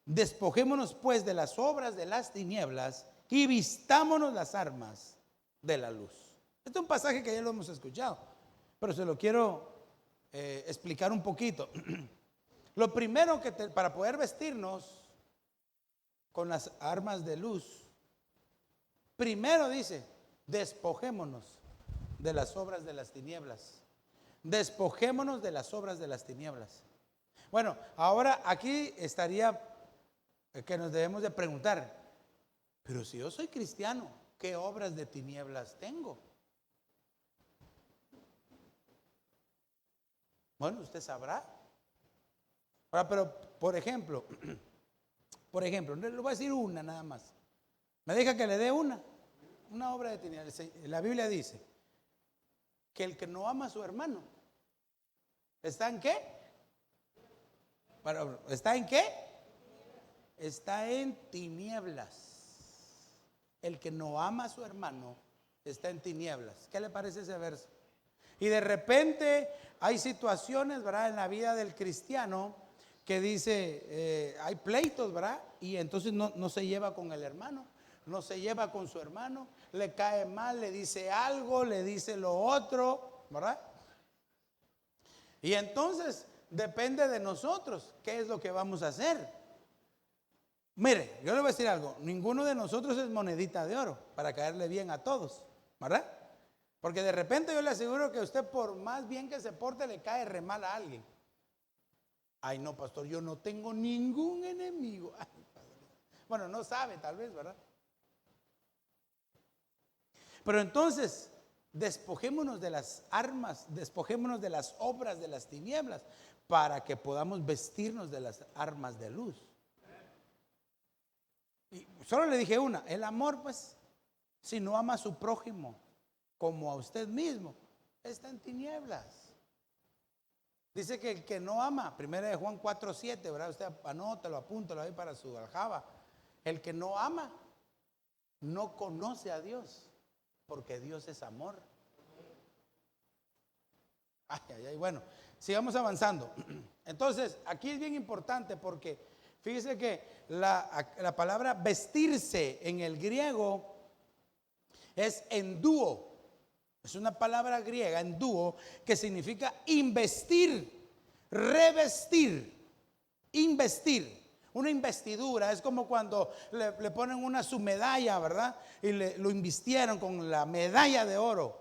Despojémonos pues de las obras de las tinieblas y vistámonos las armas de la luz. Este es un pasaje que ya lo hemos escuchado, pero se lo quiero explicar un poquito. Lo primero que para poder vestirnos con las armas de luz, primero dice: despojémonos de las obras de las tinieblas. Despojémonos de las obras de las tinieblas. Bueno, ahora aquí estaría que nos debemos de preguntar: pero si yo soy cristiano, ¿qué obras de tinieblas tengo? Bueno, usted sabrá. Ahora, pero por ejemplo, le voy a decir una nada más. ¿Me deja que le dé una obra de tinieblas? La Biblia dice que el que no ama a su hermano, ¿está en qué? Bueno, ¿está en qué? Está en tinieblas. El que no ama a su hermano está en tinieblas. ¿Qué le parece ese verso? Y de repente hay situaciones, ¿verdad?, en la vida del cristiano que dice, hay pleitos, ¿verdad? Y entonces no se lleva con el hermano. no se lleva con su hermano, le cae mal, le dice algo, le dice lo otro, ¿verdad? Y entonces depende de nosotros qué es lo que vamos a hacer. Mire, yo le voy a decir algo, ninguno de nosotros es monedita de oro para caerle bien a todos, ¿verdad? Porque de repente yo le aseguro que usted, por más bien que se porte, le cae re mal a alguien. Ay, no, pastor, yo no tengo ningún enemigo. Ay, bueno, no sabe tal vez, ¿verdad? Pero entonces, despojémonos de las armas, despojémonos de las obras de las tinieblas para que podamos vestirnos de las armas de luz. Y solo le dije una, el amor, pues, si no ama a su prójimo como a usted mismo, está en tinieblas. Dice que el que no ama, 1 Juan 4:7, ¿verdad? Usted anótalo, apúntalo ahí para su aljaba. El que no ama no conoce a Dios, porque Dios es amor. Ay, ay, ay. Bueno, sigamos avanzando. Entonces, aquí es bien importante porque fíjese que la palabra vestirse en el griego es endúo. Es una palabra griega, endúo, que significa investir, revestir, investir. Una investidura es como cuando le ponen una su medalla, ¿verdad? Y lo invistieron con la medalla de oro.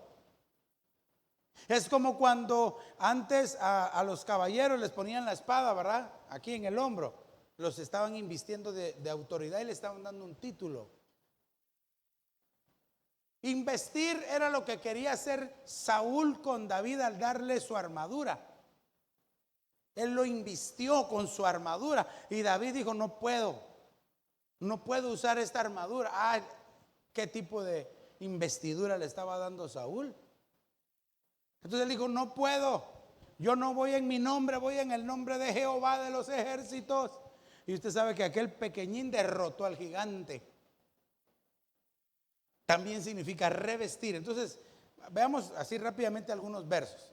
Es como cuando antes a los caballeros les ponían la espada, ¿verdad? Aquí en el hombro. Los estaban invistiendo de autoridad y le estaban dando un título. Investir era lo que quería hacer Saúl con David al darle su armadura. Él lo invistió con su armadura y David dijo, no puedo usar esta armadura. Ah, ¿qué tipo de investidura le estaba dando Saúl? Entonces él dijo, no puedo, yo no voy en mi nombre, voy en el nombre de Jehová de los ejércitos. Y usted sabe que aquel pequeñín derrotó al gigante. También significa revestir. Entonces, veamos así rápidamente algunos versos.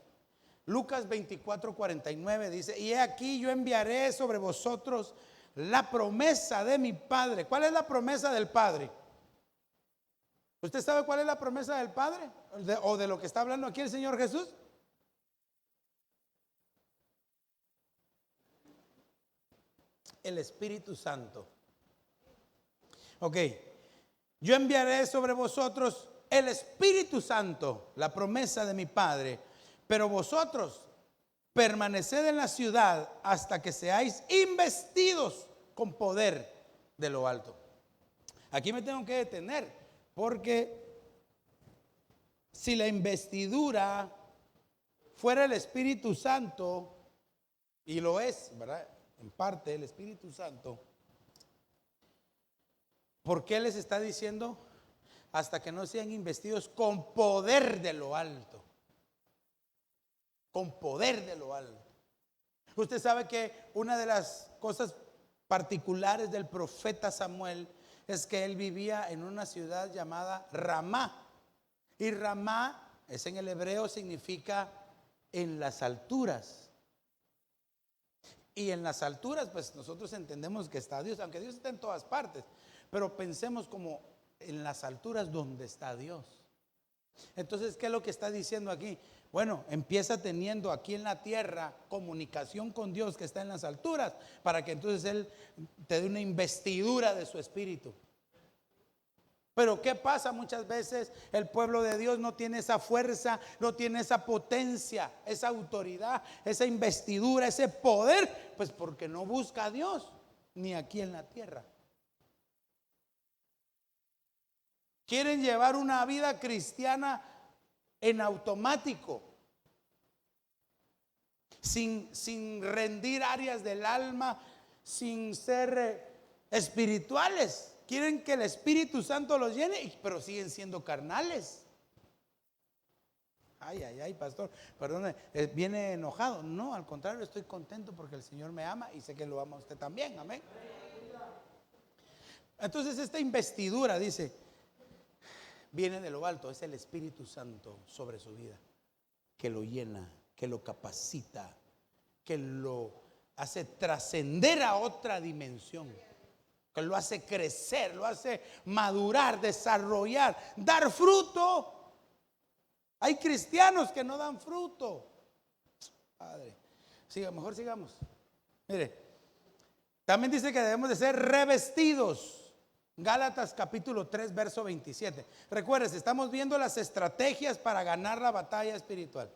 Lucas 24:49 dice, y he aquí yo enviaré sobre vosotros la promesa de mi Padre. ¿Cuál es la promesa del Padre? ¿Usted sabe cuál es la promesa del Padre? ¿O de lo que está hablando aquí el Señor Jesús? El Espíritu Santo. Ok. Yo enviaré sobre vosotros el Espíritu Santo, la promesa de mi Padre, pero vosotros permaneced en la ciudad hasta que seáis investidos con poder de lo alto. Aquí me tengo que detener, porque si la investidura fuera el Espíritu Santo, y lo es, ¿verdad? En parte el Espíritu Santo, ¿por qué les está diciendo hasta que no sean investidos con poder de lo alto? Con poder de lo alto. Usted sabe que una de las cosas particulares del profeta Samuel es que él vivía en una ciudad llamada Ramá. Y Ramá, es en el hebreo, significa en las alturas. Y en las alturas, pues nosotros entendemos que está Dios, aunque Dios está en todas partes. Pero pensemos como en las alturas donde está Dios. Entonces, ¿qué es lo que está diciendo aquí? Bueno, empieza teniendo aquí en la tierra comunicación con Dios que está en las alturas, para que entonces Él te dé una investidura de su espíritu. Pero ¿qué pasa? Muchas veces el pueblo de Dios no tiene esa fuerza, no tiene esa potencia, esa autoridad, esa investidura, ese poder, pues porque no busca a Dios, ni aquí en la tierra. Quieren llevar una vida cristiana en automático, sin rendir áreas del alma, sin ser espirituales. Quieren que el Espíritu Santo los llene, pero siguen siendo carnales. Ay, ay, ay, pastor, perdone, ¿viene enojado? No, al contrario, estoy contento porque el Señor me ama y sé que lo ama usted también, amén. Entonces esta investidura, dice, viene de lo alto, es el Espíritu Santo sobre su vida, que lo llena, que lo capacita, que lo hace trascender a otra dimensión. Ok, que lo hace crecer, lo hace madurar, desarrollar, dar fruto. Hay cristianos que no dan fruto. Padre, mejor sigamos. Mire, también dice que debemos de ser revestidos. Gálatas capítulo 3, verso 27. Recuerden, estamos viendo las estrategias para ganar la batalla espiritual.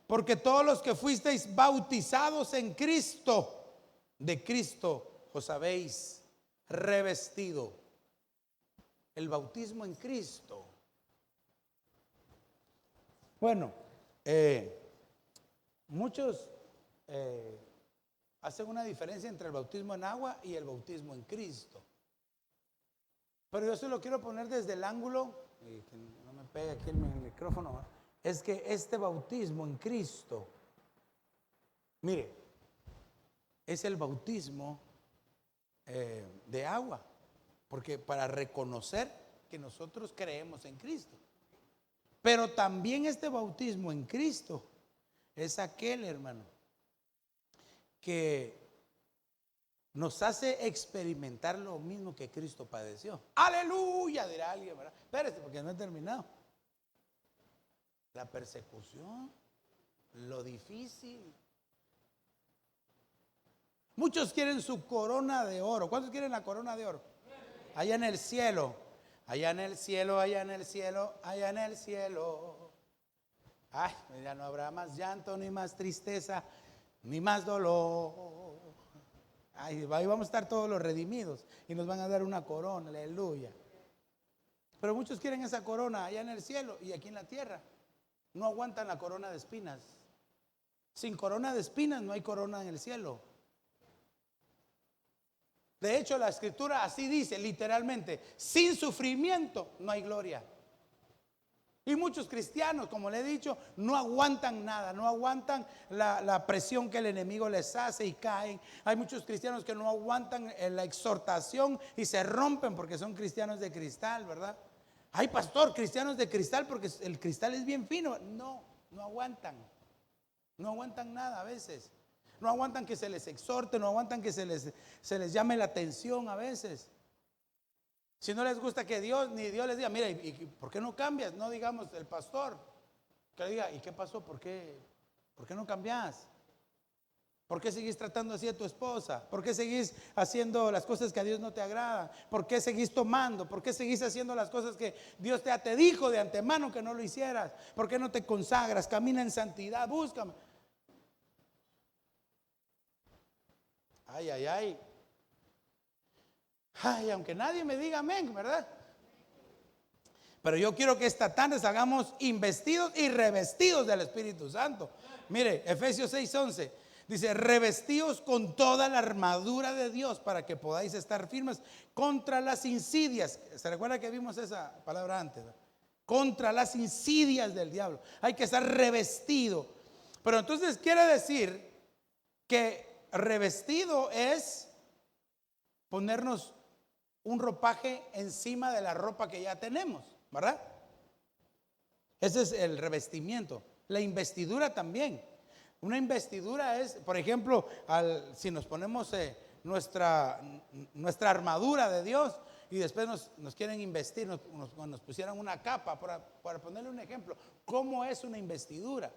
Porque todos los que fuisteis bautizados en Cristo, de Cristo os habéis revestido. El bautismo en Cristo. Bueno, muchos hacen una diferencia entre el bautismo en agua y el bautismo en Cristo. Pero yo se lo quiero poner desde el ángulo, y que no me pegue aquí el micrófono, es que este bautismo en Cristo, mire, es el bautismo de agua, porque para reconocer que nosotros creemos en Cristo. Pero también este bautismo en Cristo es aquel, hermano, que nos hace experimentar lo mismo que Cristo padeció. Aleluya, dirá alguien, ¿verdad? Espérese, porque no he terminado. La persecución, lo difícil. Muchos quieren su corona de oro. ¿Cuántos quieren la corona de oro? Allá en el cielo, allá en el cielo, allá en el cielo, allá en el cielo. Ay, ya no habrá más llanto, ni más tristeza, ni más dolor. Ahí vamos a estar todos los redimidos y nos van a dar una corona, aleluya. Pero muchos quieren esa corona allá en el cielo y aquí en la tierra. No aguantan la corona de espinas. Sin corona de espinas no hay corona en el cielo. De hecho, la escritura así dice, literalmente: sin sufrimiento no hay gloria. Y muchos cristianos, como le he dicho, no aguantan nada, no aguantan la presión que el enemigo les hace y caen. Hay muchos cristianos que no aguantan la exhortación y se rompen porque son cristianos de cristal, ¿verdad? Ay, pastor, cristianos de cristal porque el cristal es bien fino. No, no aguantan. No aguantan nada a veces. No aguantan que se les exhorte, no aguantan que se les llame la atención a veces. Si no les gusta que Dios, ni Dios les diga, mira, ¿y por qué no cambias? No digamos el pastor, que le diga, ¿y qué pasó? ¿Por qué no cambias? ¿Por qué seguís tratando así a tu esposa? ¿Por qué seguís haciendo las cosas que a Dios no te agradan? ¿Por qué seguís tomando? ¿Por qué seguís haciendo las cosas que Dios te dijo de antemano que no lo hicieras? ¿Por qué no te consagras? Camina en santidad, búscame. Ay, ay, ay. Ay, aunque nadie me diga amén, ¿verdad? Pero yo quiero que esta tarde salgamos investidos y revestidos del Espíritu Santo. Mire, Efesios 6:11 dice: revestidos con toda la armadura de Dios para que podáis estar firmes contra las insidias. ¿Se recuerda que vimos esa palabra antes? Contra las insidias del diablo. Hay que estar revestido. Pero entonces quiere decir que revestido es ponernos un ropaje encima de la ropa que ya tenemos, ¿verdad? Ese es el revestimiento. La investidura también. Una investidura es, por ejemplo, si nos ponemos nuestra armadura de Dios y después nos quieren investir, nos pusieran una capa, para ponerle un ejemplo, ¿cómo es una investidura?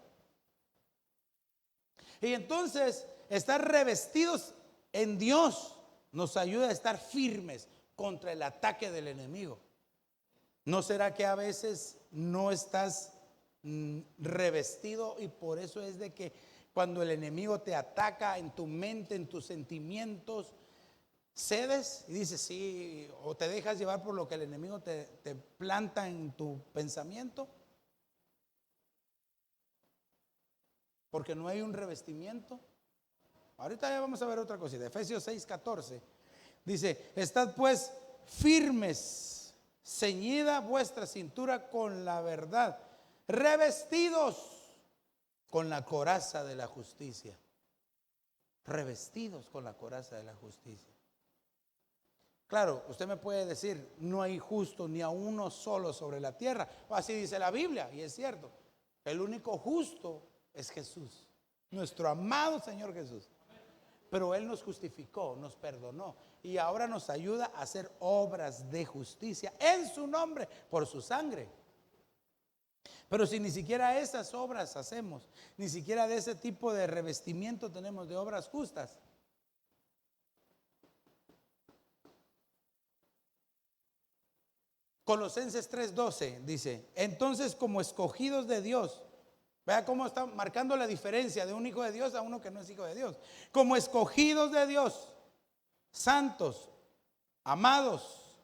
Y entonces, estar revestidos en Dios nos ayuda a estar firmes contra el ataque del enemigo. ¿No será que a veces no estás revestido y por eso es de que cuando el enemigo te ataca en tu mente, en tus sentimientos, cedes y dices sí, o te dejas llevar por lo que el enemigo te planta en tu pensamiento? Porque no hay un revestimiento. Ahorita ya vamos a ver otra cosita. Efesios 6:14 dice: estad pues firmes, ceñida vuestra cintura con la verdad, revestidos con la coraza de la justicia. Revestidos con la coraza de la justicia. Claro, usted me puede decir, no hay justo ni a uno solo sobre la tierra. Así dice la Biblia, y es cierto. El único justo es Jesús, nuestro amado Señor Jesús. Pero Él nos justificó, nos perdonó y ahora nos ayuda a hacer obras de justicia en su nombre, por su sangre. Pero si ni siquiera esas obras hacemos, ni siquiera de ese tipo de revestimiento tenemos de obras justas, Colosenses 3:12 dice: entonces, como escogidos de Dios, vea cómo está marcando la diferencia de un hijo de Dios a uno que no es hijo de Dios. Como escogidos de Dios, santos, amados,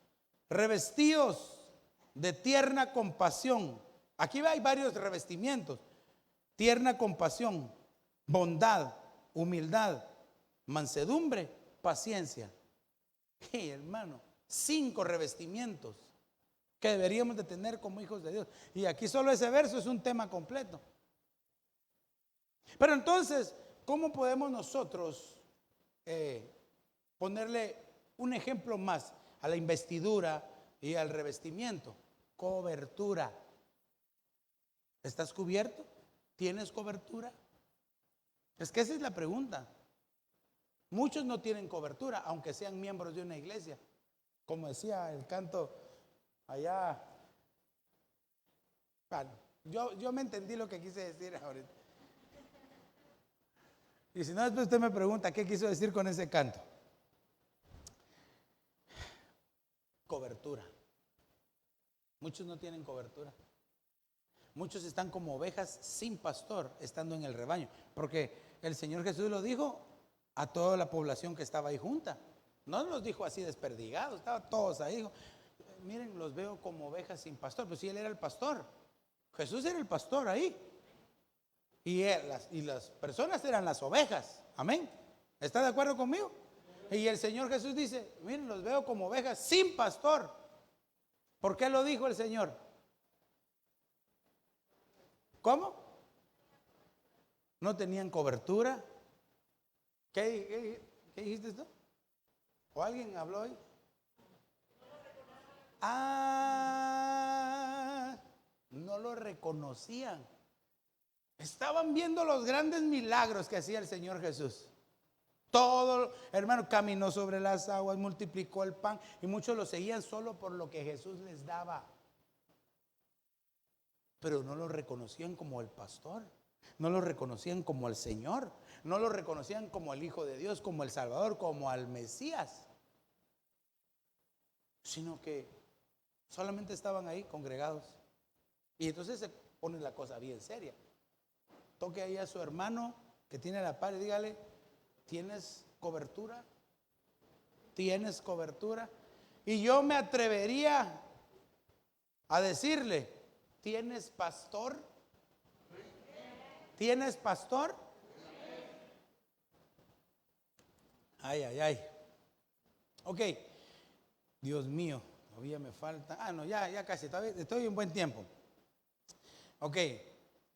revestidos de tierna compasión. Aquí hay varios revestimientos: tierna compasión, bondad, humildad, mansedumbre, paciencia. Hey, hermano, 5 revestimientos que deberíamos de tener como hijos de Dios. Y aquí solo ese verso es un tema completo. Pero entonces, ¿cómo podemos nosotros ponerle un ejemplo más a la investidura y al revestimiento? Cobertura. ¿Estás cubierto? ¿Tienes cobertura? Es que esa es la pregunta. Muchos no tienen cobertura, aunque sean miembros de una iglesia. Como decía el canto allá. Bueno, yo me entendí lo que quise decir ahorita. Y si no, después usted me pregunta qué quiso decir con ese canto. Cobertura. Muchos no tienen cobertura. Muchos están como ovejas sin pastor, estando en el rebaño. Porque el Señor Jesús lo dijo a toda la población que estaba ahí junta. No los dijo así desperdigados, estaban todos ahí. Dijo: miren, los veo como ovejas sin pastor. Pues sí, Él era el pastor. Jesús era el pastor ahí. Y las personas eran las ovejas. Amén. ¿Está de acuerdo conmigo? Y el Señor Jesús dice: miren, los veo como ovejas sin pastor. ¿Por qué lo dijo el Señor? ¿Cómo? ¿No tenían cobertura? ¿Qué dijiste tú? ¿O alguien habló ahí? No lo reconocían. Estaban viendo los grandes milagros que hacía el Señor Jesús. Todo, hermano, caminó sobre las aguas, multiplicó el pan, y muchos lo seguían solo por lo que Jesús les daba. Pero no lo reconocían como el pastor, no lo reconocían como el Señor, no lo reconocían como el Hijo de Dios, como el Salvador, como al Mesías, sino que solamente estaban ahí congregados. Y entonces se pone la cosa bien seria. Toque ahí a su hermano que tiene la par y dígale: ¿tienes cobertura? ¿Tienes cobertura? Y yo me atrevería a decirle: ¿tienes pastor? ¿Tienes pastor? Ay, ay, ay. Ok. Dios mío, todavía me falta. No, ya casi, todavía estoy en buen tiempo. Ok.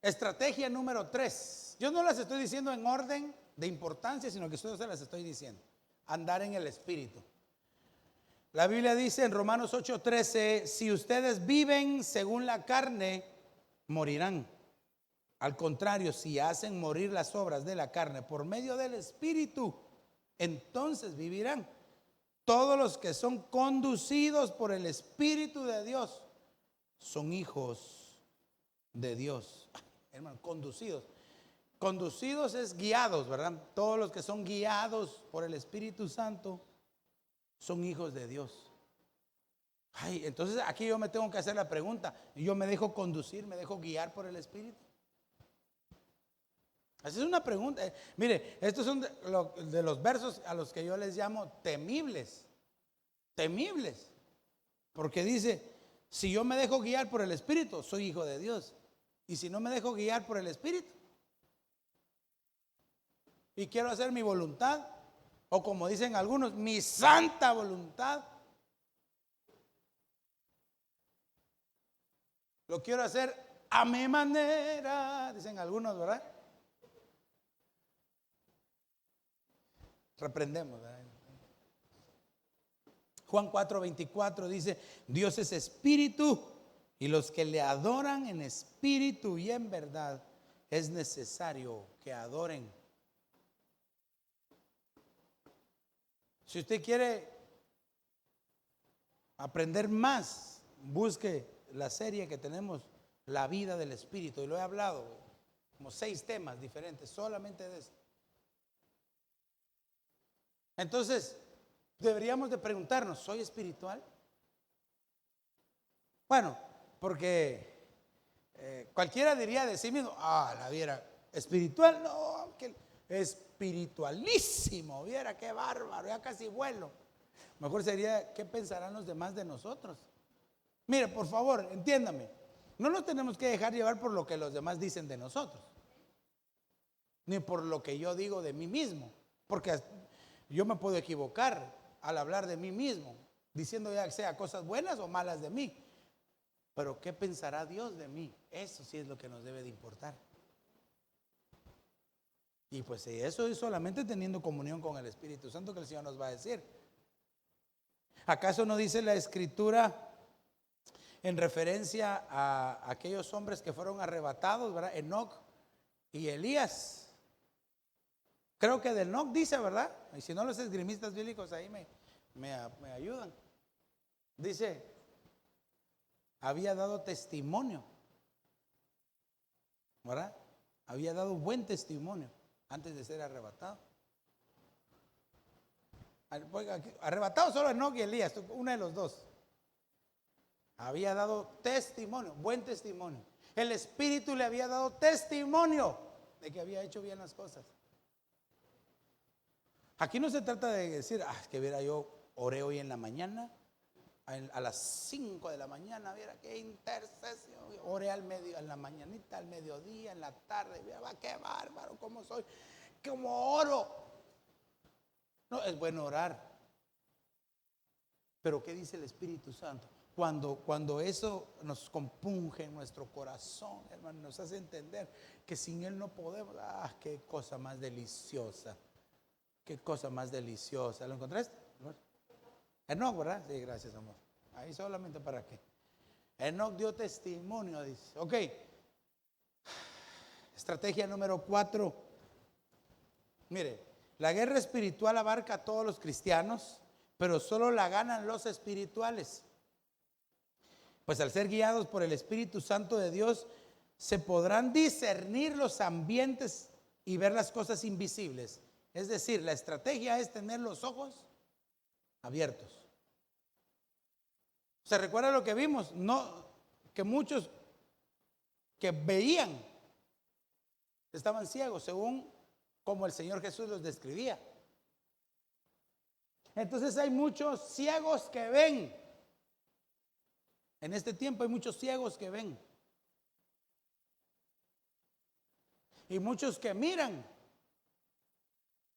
Estrategia número 3. Yo no las estoy diciendo en orden de importancia, sino que solo se las estoy diciendo. Andar en el Espíritu. La Biblia dice en Romanos 8:13: si ustedes viven según la carne, morirán. Al contrario, si hacen morir las obras de la carne por medio del Espíritu, entonces vivirán. Todos los que son conducidos por el Espíritu de Dios son hijos de Dios. Hermano, conducidos. Conducidos es guiados, ¿verdad? Todos los que son guiados por el Espíritu Santo son hijos de Dios. Ay, entonces aquí yo me tengo que hacer la pregunta: ¿yo me dejo conducir, me dejo guiar por el Espíritu? Esa es una pregunta. Mire, estos son de los versos a los que yo les llamo temibles. Temibles. Porque dice: si yo me dejo guiar por el Espíritu, soy hijo de Dios. Y si no me dejo guiar por el Espíritu y quiero hacer mi voluntad, o como dicen algunos, mi santa voluntad, lo quiero hacer a mi manera, dicen algunos, ¿verdad? Reprendemos, ¿verdad? Juan 4:24 dice: Dios es espíritu, y los que le adoran en espíritu y en verdad es necesario que adoren. Si usted quiere aprender más, busque la serie que tenemos, La vida del Espíritu. Y lo he hablado, como 6 temas diferentes, solamente de esto. Entonces, deberíamos de preguntarnos, ¿soy espiritual? Bueno, porque cualquiera diría de sí mismo, la viera, espiritual, no, que espiritualísimo, viera qué bárbaro, ya casi vuelo. Mejor sería, ¿qué pensarán los demás de nosotros? Mire, por favor, entiéndame, no nos tenemos que dejar llevar por lo que los demás dicen de nosotros, ni por lo que yo digo de mí mismo, porque yo me puedo equivocar al hablar de mí mismo, diciendo ya sea cosas buenas o malas de mí. Pero ¿qué pensará Dios de mí? Eso sí es lo que nos debe de importar. Y pues eso es solamente teniendo comunión con el Espíritu Santo que el Señor nos va a decir. ¿Acaso no dice la Escritura en referencia a aquellos hombres que fueron arrebatados, ¿verdad? Enoc y Elías. Creo que de Enoc dice, ¿verdad? Y si no, los esgrimistas bíblicos ahí me ayudan. Dice, había dado testimonio, ¿verdad? Había dado buen testimonio antes de ser arrebatado. Arrebatado solo Enoc y Elías, uno de los dos. Había dado testimonio, buen testimonio. El Espíritu le había dado testimonio de que había hecho bien las cosas. Aquí no se trata de decir, que viera, yo oré hoy en la mañana, a las 5 de la mañana, viera qué intercesión. Oré en la mañanita, al mediodía, en la tarde, viera, qué bárbaro, cómo soy, cómo oro. No, es bueno orar. Pero ¿qué dice el Espíritu Santo? Cuando eso nos compunge en nuestro corazón, hermano, nos hace entender que sin Él no podemos. Qué cosa más deliciosa. Qué cosa más deliciosa. ¿Lo encontraste? Enoc, ¿verdad? Sí, gracias, amor. Ahí solamente para qué. Enoc dio testimonio, dice. Ok. Estrategia número 4. Mire, la guerra espiritual abarca a todos los cristianos, pero solo la ganan los espirituales. Pues al ser guiados por el Espíritu Santo de Dios, se podrán discernir los ambientes y ver las cosas invisibles. Es decir, la estrategia es tener los ojos abiertos. ¿Se recuerda lo que vimos? No, que muchos que veían estaban ciegos, según como el Señor Jesús los describía. Entonces hay muchos ciegos que ven. En este tiempo hay muchos ciegos que ven. Y muchos que miran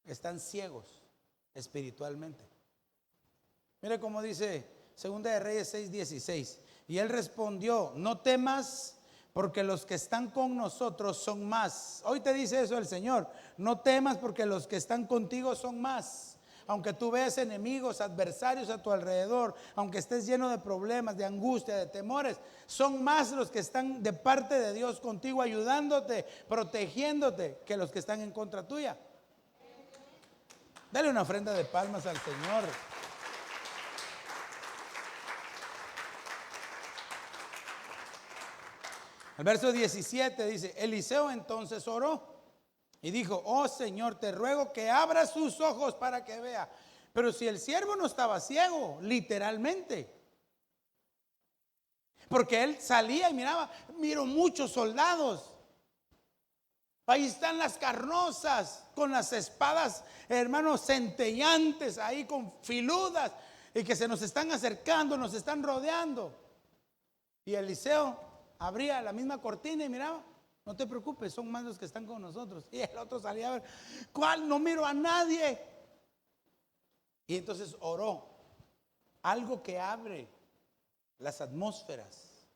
están ciegos espiritualmente. Mire cómo dice 2 de Reyes 6:16. Y él respondió, no temas, porque los que están con nosotros son más. Hoy te dice eso el Señor. No temas, porque los que están contigo son más. Aunque tú veas enemigos, adversarios a tu alrededor, aunque estés lleno de problemas, de angustia, de temores, son más los que están de parte de Dios contigo, ayudándote, protegiéndote, que los que están en contra tuya. Dale una ofrenda de palmas al Señor. El verso 17 dice, Eliseo entonces oró y dijo, oh Señor, te ruego que abra sus ojos para que vea. Pero si el siervo no estaba ciego, literalmente. Porque él salía y miro muchos soldados. Ahí están las carrozas con las espadas, hermanos, centellantes, ahí con filudas, y que se nos están acercando, nos están rodeando. Y Eliseo abría la misma cortina y miraba, no te preocupes, son más los que están con nosotros. Y el otro salía a ver, ¿cuál? No miro a nadie. Y entonces oró. Algo que abre las atmósferas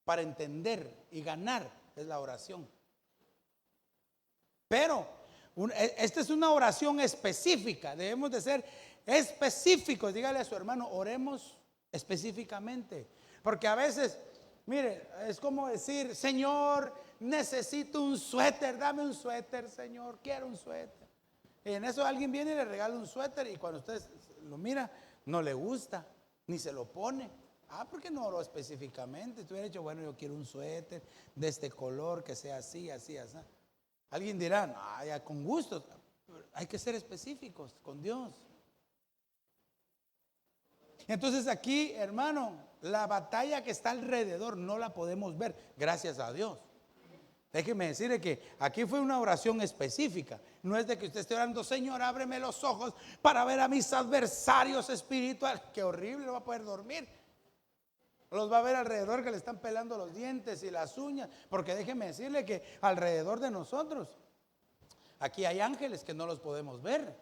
para entender y ganar es la oración. Pero esta es una oración específica. Debemos de ser específicos. Dígale a su hermano, oremos específicamente. Porque a veces, mire, es como decir, Señor, necesito un suéter, dame un suéter, Señor, quiero un suéter. Y en eso alguien viene y le regala un suéter, y cuando usted lo mira, no le gusta, ni se lo pone. ¿Por qué no oró específicamente? Tú hubieras dicho, bueno, yo quiero un suéter de este color, que sea así, así, así. Alguien dirá, no, ya con gusto. Hay que ser específicos con Dios. Entonces aquí, hermano, la batalla que está alrededor no la podemos ver, gracias a Dios. Déjeme decirle que aquí fue una oración específica. No es de que usted esté orando, Señor, ábreme los ojos para ver a mis adversarios espirituales. Qué horrible, no va a poder dormir. Los va a ver alrededor que le están pelando los dientes y las uñas. Porque déjeme decirle que alrededor de nosotros, aquí hay ángeles que no los podemos ver.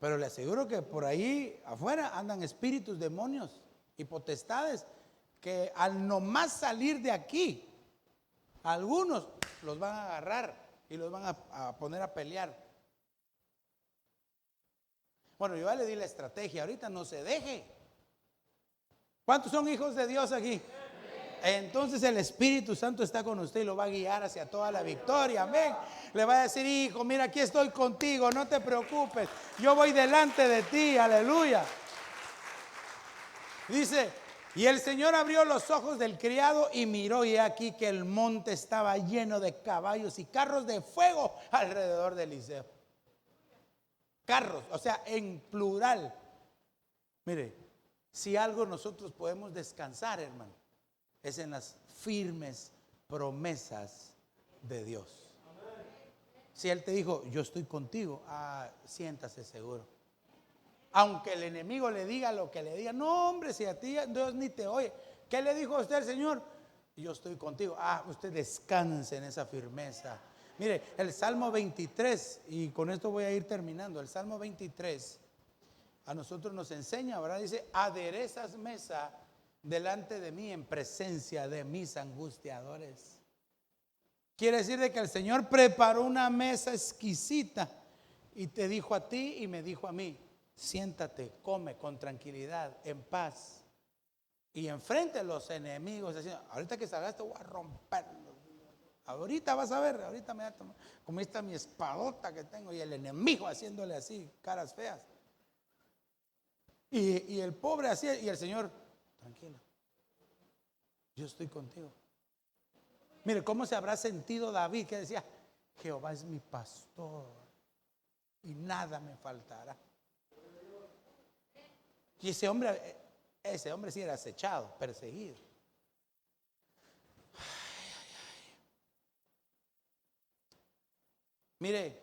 Pero le aseguro que por ahí afuera andan espíritus, demonios y potestades que al nomás salir de aquí, algunos los van a agarrar y los van a poner a pelear. Bueno, yo ya le di la estrategia, ahorita no se deje. ¿Cuántos son hijos de Dios aquí? Entonces el Espíritu Santo está con usted y lo va a guiar hacia toda la victoria, amén. Le va a decir, hijo, mira, aquí estoy contigo, no te preocupes, yo voy delante de ti, aleluya. Dice, y el Señor abrió los ojos del criado y miró, y aquí que el monte estaba lleno de caballos y carros de fuego alrededor de Eliseo. Carros, o sea, en plural. Mire, si algo nosotros podemos descansar, hermano, es en las firmes promesas de Dios. Si Él te dijo, yo estoy contigo, siéntase seguro. Aunque el enemigo le diga lo que le diga, no, hombre, si a ti Dios ni te oye. ¿Qué le dijo a usted el Señor? Yo estoy contigo. Usted descanse en esa firmeza. Mire, el Salmo 23, y con esto voy a ir terminando. El Salmo 23 a nosotros nos enseña, ¿verdad? Dice, aderezas mesa delante de mí en presencia de mis angustiadores. Quiere decir de que el Señor preparó una mesa exquisita y te dijo a ti y me dijo a mí, siéntate, come con tranquilidad, en paz, y enfrente a los enemigos. Ahorita que salgas te voy a romperlo. Ahorita vas a ver, ahorita me va a tomar, como esta mi espadota que tengo, y el enemigo haciéndole así, caras feas. Y el pobre así, y el Señor, tranquilo, yo estoy contigo. Mire, ¿cómo se habrá sentido David que decía, Jehová es mi pastor y nada me faltará? Y ese hombre sí era acechado, perseguido. Mire,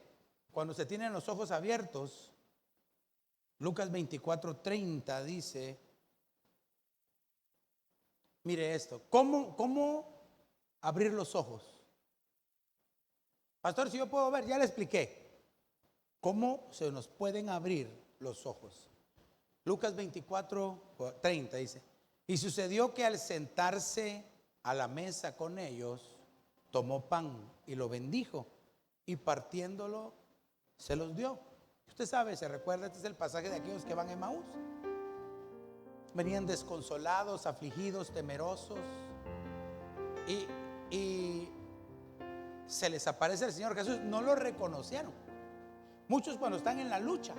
cuando se tienen los ojos abiertos, Lucas 24:30 dice, mire esto, ¿cómo abrir los ojos? Pastor, si yo puedo ver, ya le expliqué. ¿Cómo se nos pueden abrir los ojos? Lucas 24:30 dice, y sucedió que al sentarse a la mesa con ellos, tomó pan y lo bendijo, y partiéndolo, se los dio. Usted sabe, se recuerda, este es el pasaje de aquellos que van a Emaús. Venían desconsolados, afligidos, temerosos, y se les aparece el Señor Jesús. No lo reconocieron. Muchos cuando están en la lucha,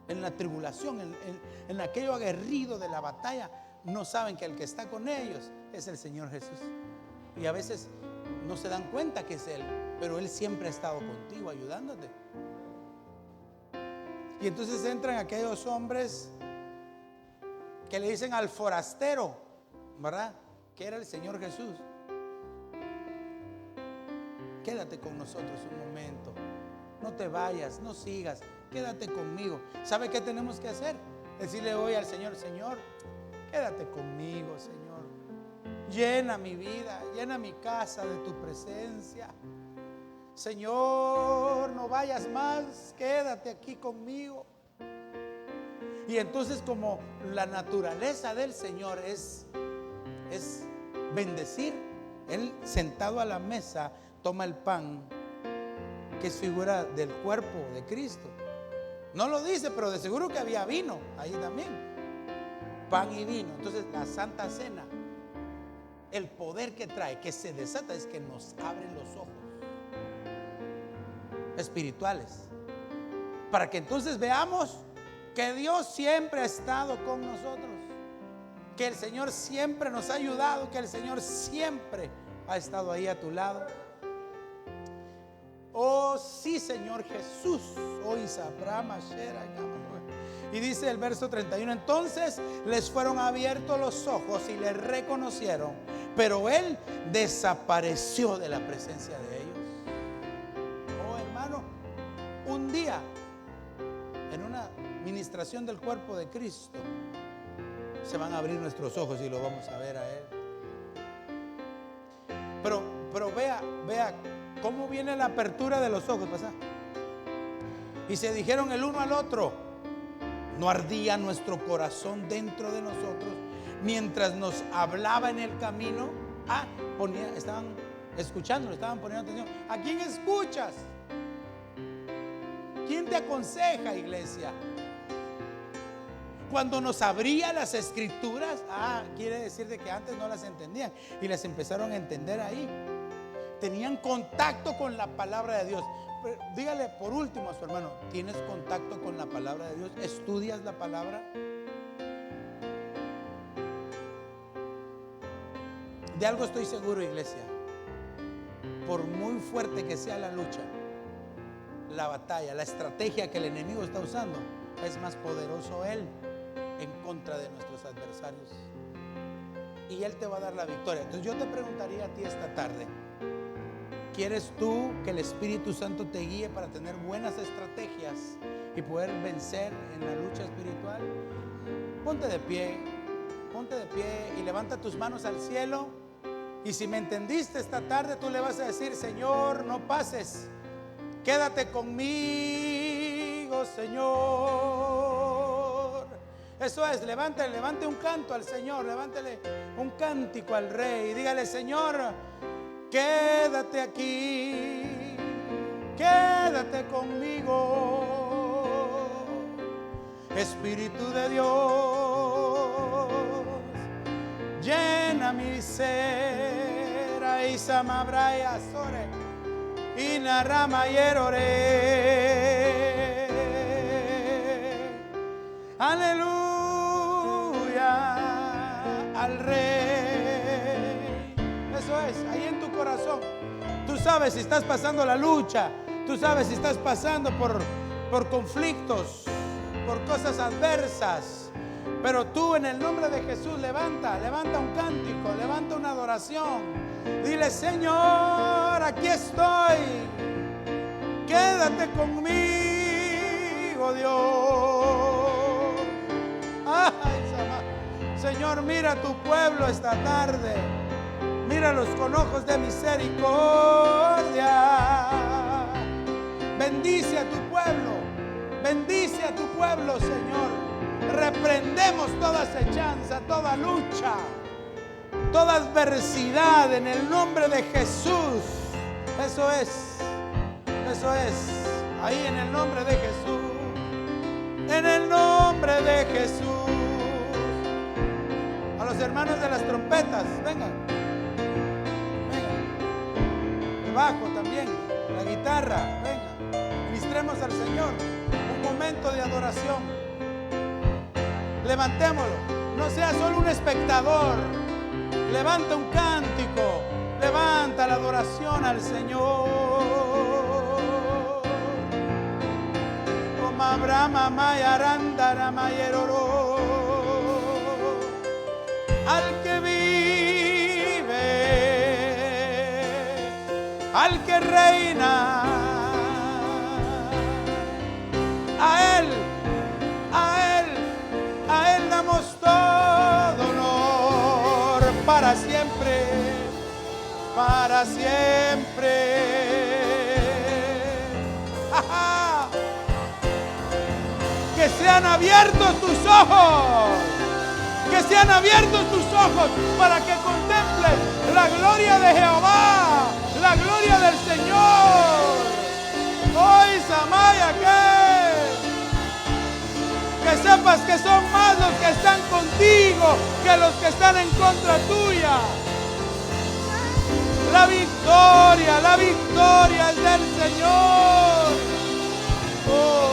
en la tribulación, en aquello aguerrido de la batalla, no saben que el que está con ellos es el Señor Jesús. Y a veces no se dan cuenta que es Él, pero Él siempre ha estado contigo, ayudándote. Y entonces entran aquellos hombres que le dicen al forastero, ¿verdad? Que era el Señor Jesús. Quédate con nosotros un momento. No te vayas, no sigas. Quédate conmigo. ¿Sabe qué tenemos que hacer? Decirle hoy al Señor, Señor, quédate conmigo, Señor. Llena mi vida, llena mi casa de tu presencia. Señor, no vayas más, quédate aquí conmigo. Y entonces, como la naturaleza del Señor es bendecir, Él sentado a la mesa toma el pan, que es figura del cuerpo de Cristo. No lo dice, pero de seguro que había vino ahí también, pan y vino. Entonces la Santa Cena, el poder que trae, que se desata, es que nos abre los ojos espirituales, para que entonces veamos que Dios siempre ha estado con nosotros, que el Señor siempre nos ha ayudado, que el Señor siempre ha estado ahí a tu lado. Oh sí, Señor Jesús. Hoy sabrá Mashera. Y dice el verso 31: entonces les fueron abiertos los ojos y le reconocieron, pero Él desapareció de la presencia de ellos. Oh hermano, un día en una ministración del cuerpo de Cristo se van a abrir nuestros ojos y lo vamos a ver a Él. Pero vea cómo viene la apertura de los ojos, ¿pasa? Y se dijeron el uno al otro: ¿no ardía nuestro corazón dentro de nosotros mientras nos hablaba en el camino? Estaban escuchando, estaban poniendo atención. ¿A quién escuchas? ¿Quién te aconseja, iglesia? Cuando nos abría las escrituras, quiere decir de que antes no las entendían y las empezaron a entender ahí. Tenían contacto con la palabra de Dios. Pero dígale por último a su hermano: ¿tienes contacto con la palabra de Dios? ¿Estudias la palabra? De algo estoy seguro, iglesia: por muy fuerte que sea la lucha, la batalla, la estrategia que el enemigo está usando, es más poderoso Él en contra de nuestros adversarios, y Él te va a dar la victoria. Entonces yo te preguntaría a ti esta tarde: ¿quieres tú que el Espíritu Santo te guíe para tener buenas estrategias y poder vencer en la lucha espiritual? Ponte de pie y levanta tus manos al cielo. Y si me entendiste esta tarde, tú le vas a decir: Señor, no pases, quédate conmigo, Señor. Eso es, levante un canto al Señor, levántele un cántico al Rey. Dígale: Señor, quédate aquí, quédate conmigo, Espíritu de Dios, llena mi ser. Ahí samabraya sore y narrama yerore. Aleluya al Rey. Eso es, ahí en tu corazón. Tú sabes si estás pasando la lucha, tú sabes si estás pasando por conflictos, por cosas adversas, pero tú en el nombre de Jesús levanta un cántico, levanta una adoración. Dile: Señor, aquí estoy, quédate conmigo, Dios. Señor, mira a tu pueblo esta tarde. Míralos con ojos de misericordia. Bendice a tu pueblo, Señor. Reprendemos toda acechanza, toda lucha, toda adversidad en el nombre de Jesús. Eso es. Ahí en el nombre de Jesús. En el nombre de Jesús. A los hermanos de las trompetas, vengan. El bajo también, la guitarra, venga. Ministremos al Señor un momento de adoración. Levantémoslo. No sea solo un espectador. Levanta un cántico. Levanta la adoración al Señor. Brahma Mayarandara Mayeroro. Al que vive, al que reina, a Él damos todo honor para siempre, para siempre. Que sean abiertos tus ojos, que sean abiertos tus ojos para que contemples la gloria de Jehová, la gloria del Señor. Hoy Samaya, que sepas que son más los que están contigo que los que están en contra tuya. La victoria es del Señor. Oh.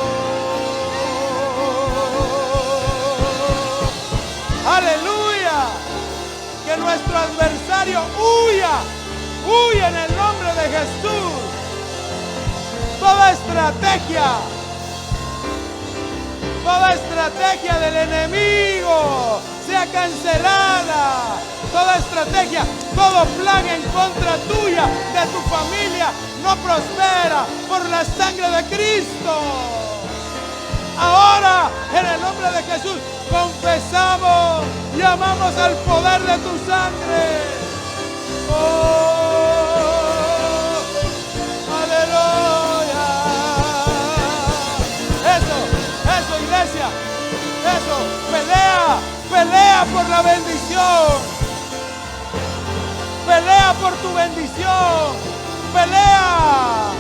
adversario huya, huya en el nombre de Jesús. Toda estrategia del enemigo sea cancelada. Toda estrategia, todo plan en contra tuya, de tu familia, no prospera por la sangre de Cristo. Ahora, en el nombre de Jesús, confesamos y amamos al poder de tu sangre. Oh, aleluya. Eso, iglesia. Eso, pelea por la bendición. Pelea por tu bendición. Pelea.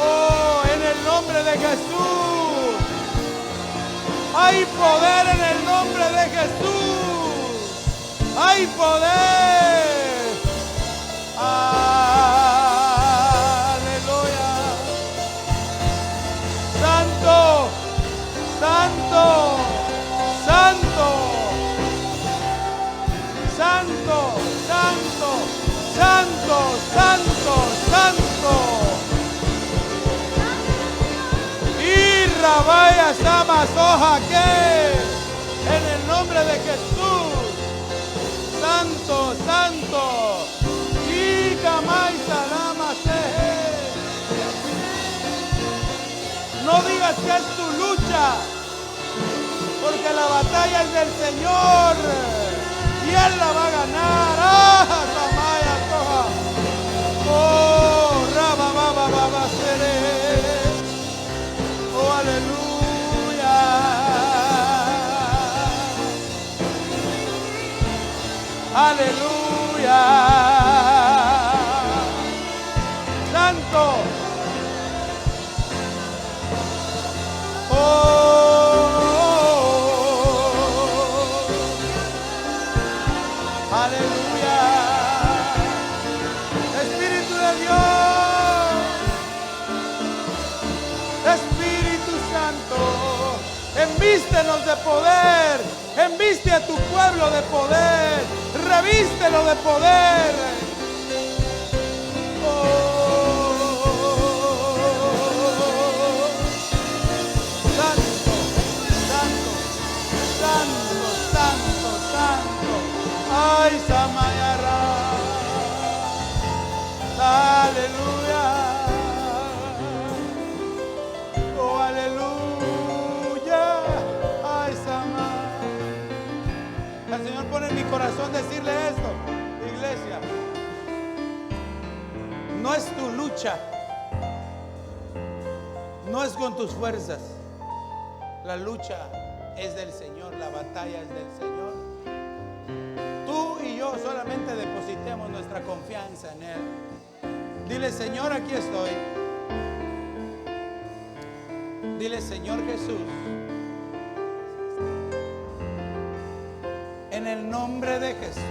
Oh, en el nombre de Jesús. Hay poder en el nombre de Jesús. Hay poder. Aleluya. Santo, santo, santo. Santo, santo, santo, santo, santo. Y Rabaya Sama Soja que en el nombre de Jesús. Santo, santo. Y Kamai Salama Seje. No digas que es tu lucha, porque la batalla es del Señor. Y Él la va a ganar. ¡Ah! Samaya Soja. Oh, Raba, Baba, Baba, Sere. Oh, aleluya. Aleluya. Santo. Aleluya. Espíritu de Dios, Espíritu Santo, envístenos de poder, enviste a tu pueblo de poder, revístelo de poder. Santo, santo, santo, santo, santo. Ay, Samayara. Aleluya. Oh, aleluya. Ay, Samay. El Señor pone en mi corazón decirle esto, iglesia. No es tu lucha. No es con tus fuerzas. La lucha es del Señor. La batalla es del Señor. Tú y yo solamente depositemos nuestra confianza en Él. Dile, Señor, aquí estoy. Dile, Señor Jesús, en el nombre de Jesús.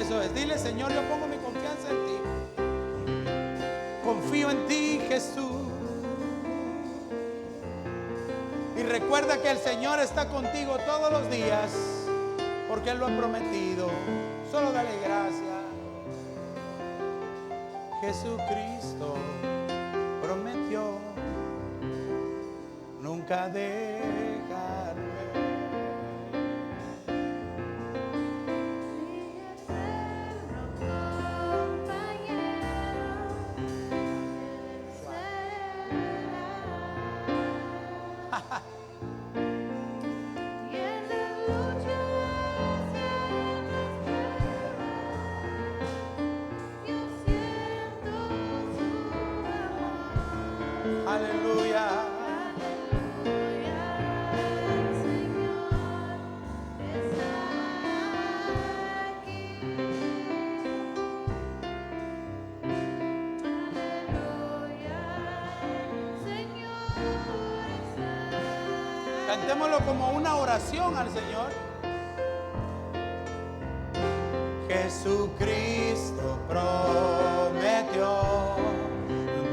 Eso es. Dile, Señor, yo pongo mi confianza en ti. Confío en ti, Jesús. Y recuerda que el Señor está contigo todos los días, porque Él lo ha prometido. Solo dale gracias. Jesucristo prometió nunca dejarme. Aleluya. Cantémoslo como una oración al Señor. Jesucristo prometió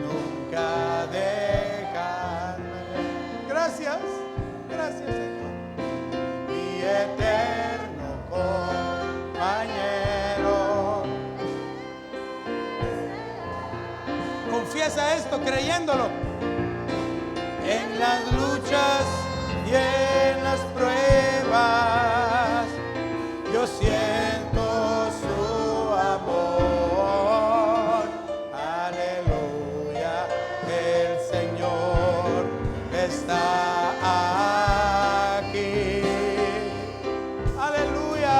nunca dejarme. Gracias, gracias, Señor. Mi eterno compañero confiesa esto creyéndolo. En las luchas y en las pruebas yo siento su amor. Aleluya, el Señor está aquí. Aleluya.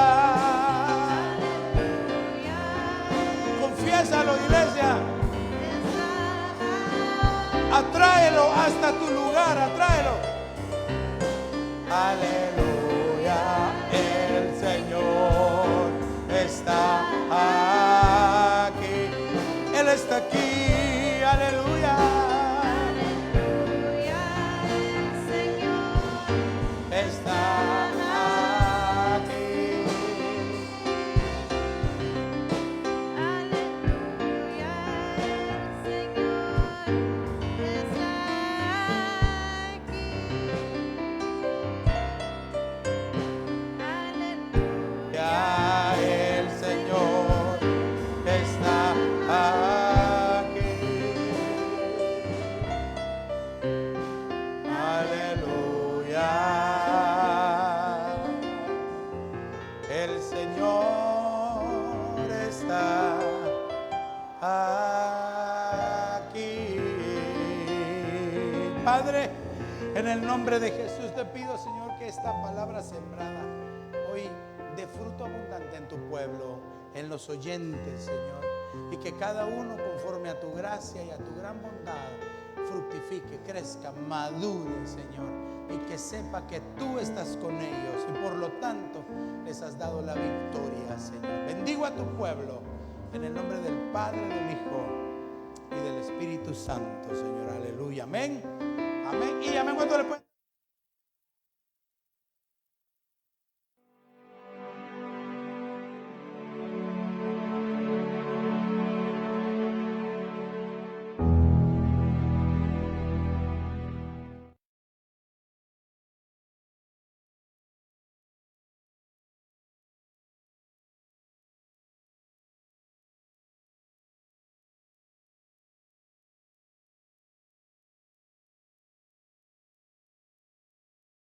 Confiésalo, iglesia. Atráelo hasta tu lugar, atráelo. Aleluya, el Señor está aquí. Él está aquí, aleluya. Aleluya, el Señor Está aquí. aleluya, el Señor está aquí. Aleluya. Ya el Señor está aquí. Aleluya. El Señor está aquí. Padre, en el nombre de Jesús te pido, Señor, que esta palabra sembrada hoy dé fruto abundante en tu pueblo, en los oyentes, Señor, y que cada uno, conforme a tu gracia y a tu gran bondad, fructifique, crezca, madure, Señor, y que sepa que tú estás con ellos y por lo tanto les has dado la victoria, Señor. Bendigo a tu pueblo en el nombre del Padre, del Hijo y del Espíritu Santo, Señor. Aleluya. Amén. Amén. Y amén cuando le pueden.